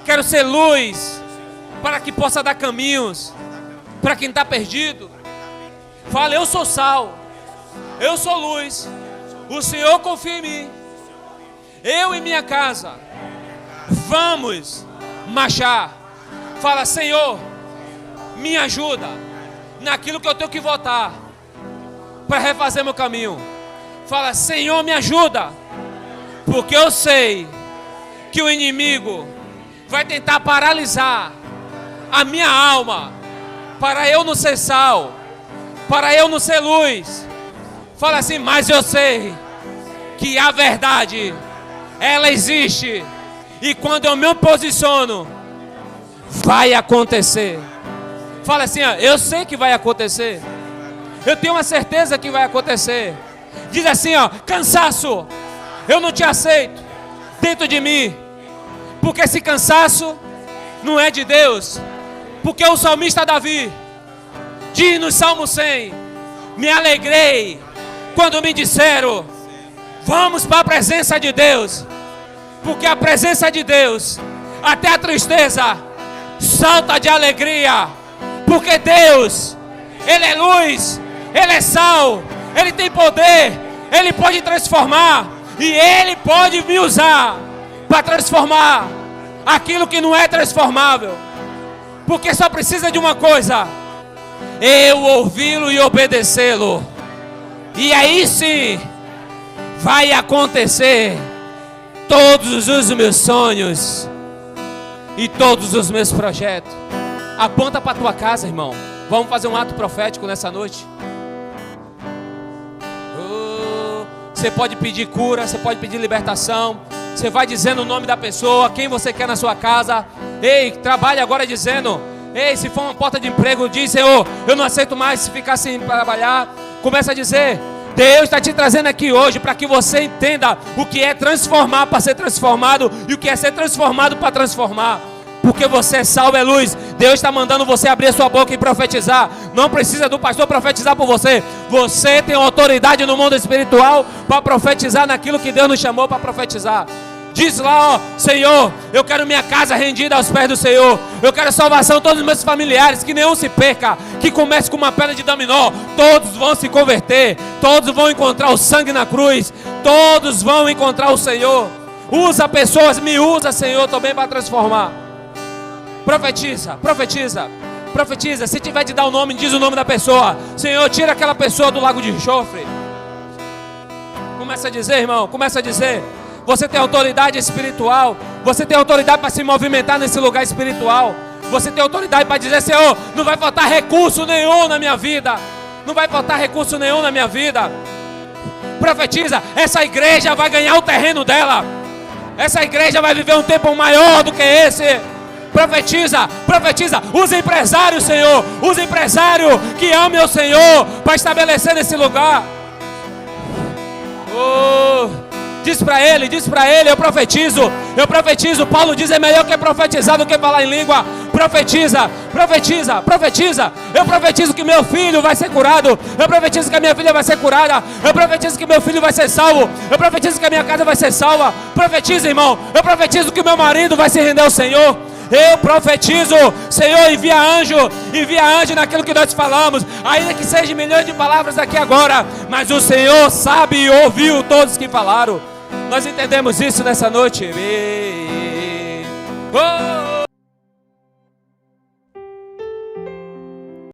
Quero ser luz para que possa dar caminhos para quem está perdido. Fala: eu sou sal. Eu sou luz. O Senhor confia em mim. Eu e minha casa vamos marchar. Fala: Senhor, me ajuda naquilo que eu tenho que votar para refazer meu caminho. Fala: Senhor, me ajuda, porque eu sei que o inimigo vai tentar paralisar a minha alma, para eu não ser sal, para eu não ser luz. Fala assim: mas eu sei que a verdade, ela existe, e quando eu me posiciono, vai acontecer. Fala assim: ó, eu sei que vai acontecer. Eu tenho uma certeza que vai acontecer. Diz assim: ó, cansaço, eu não te aceito dentro de mim. Porque esse cansaço não é de Deus. Porque o salmista Davi diz no Salmo 100: me alegrei quando me disseram, vamos para a presença de Deus. Porque a presença de Deus, até a tristeza salta de alegria. Porque Deus, Ele é luz, Ele é sal, Ele tem poder, Ele pode transformar. E Ele pode me usar para transformar aquilo que não é transformável. Porque só precisa de uma coisa: eu ouvi-lo e obedecê-lo. E aí sim vai acontecer todos os meus sonhos e todos os meus projetos. Aponta para a tua casa, irmão. Vamos fazer um ato profético nessa noite. Você pode pedir cura, você pode pedir libertação. Você vai dizendo o nome da pessoa, quem você quer na sua casa. Ei, trabalhe agora dizendo: ei, se for uma porta de emprego, diz: Senhor, eu não aceito mais ficar sem trabalhar. Começa a dizer: Deus está te trazendo aqui hoje para que você entenda o que é transformar para ser transformado e o que é ser transformado para transformar. Porque você é sal, é luz. Deus está mandando você abrir a sua boca e profetizar. Não precisa do pastor profetizar por você. Você tem autoridade no mundo espiritual para profetizar naquilo que Deus nos chamou para profetizar. Diz lá, ó: Senhor, eu quero minha casa rendida aos pés do Senhor. Eu quero salvação de todos os meus familiares, que nenhum se perca, que comece com uma pedra de dominó. Todos vão se converter, todos vão encontrar o sangue na cruz, todos vão encontrar o Senhor. Usa pessoas, me usa, Senhor, também para transformar. Profetiza, profetiza, profetiza. Se tiver de dar o nome, diz o nome da pessoa. Senhor, tira aquela pessoa do lago de enxofre. Começa a dizer, irmão, começa a dizer. Você tem autoridade espiritual. Você tem autoridade para se movimentar nesse lugar espiritual. Você tem autoridade para dizer: Senhor, não vai faltar recurso nenhum na minha vida. Não vai faltar recurso nenhum na minha vida. Profetiza, essa igreja vai ganhar o terreno dela. Essa igreja vai viver um tempo maior do que esse. Profetiza, profetiza. Os empresários, Senhor, os empresários que amem o Senhor para estabelecer nesse lugar. Diz para ele, eu profetizo. Paulo diz: é melhor que profetizar do que falar em língua. Profetiza, profetiza, profetiza. Eu profetizo que meu filho vai ser curado. Eu profetizo que a minha filha vai ser curada. Eu profetizo que meu filho vai ser salvo. Eu profetizo que a minha casa vai ser salva. Profetiza, irmão. Eu profetizo que o meu marido vai se render ao Senhor. Eu profetizo, Senhor, envia anjo naquilo que nós falamos, ainda que sejam milhões de palavras aqui agora, mas o Senhor sabe e ouviu todos que falaram. Nós entendemos isso nessa noite. Oh!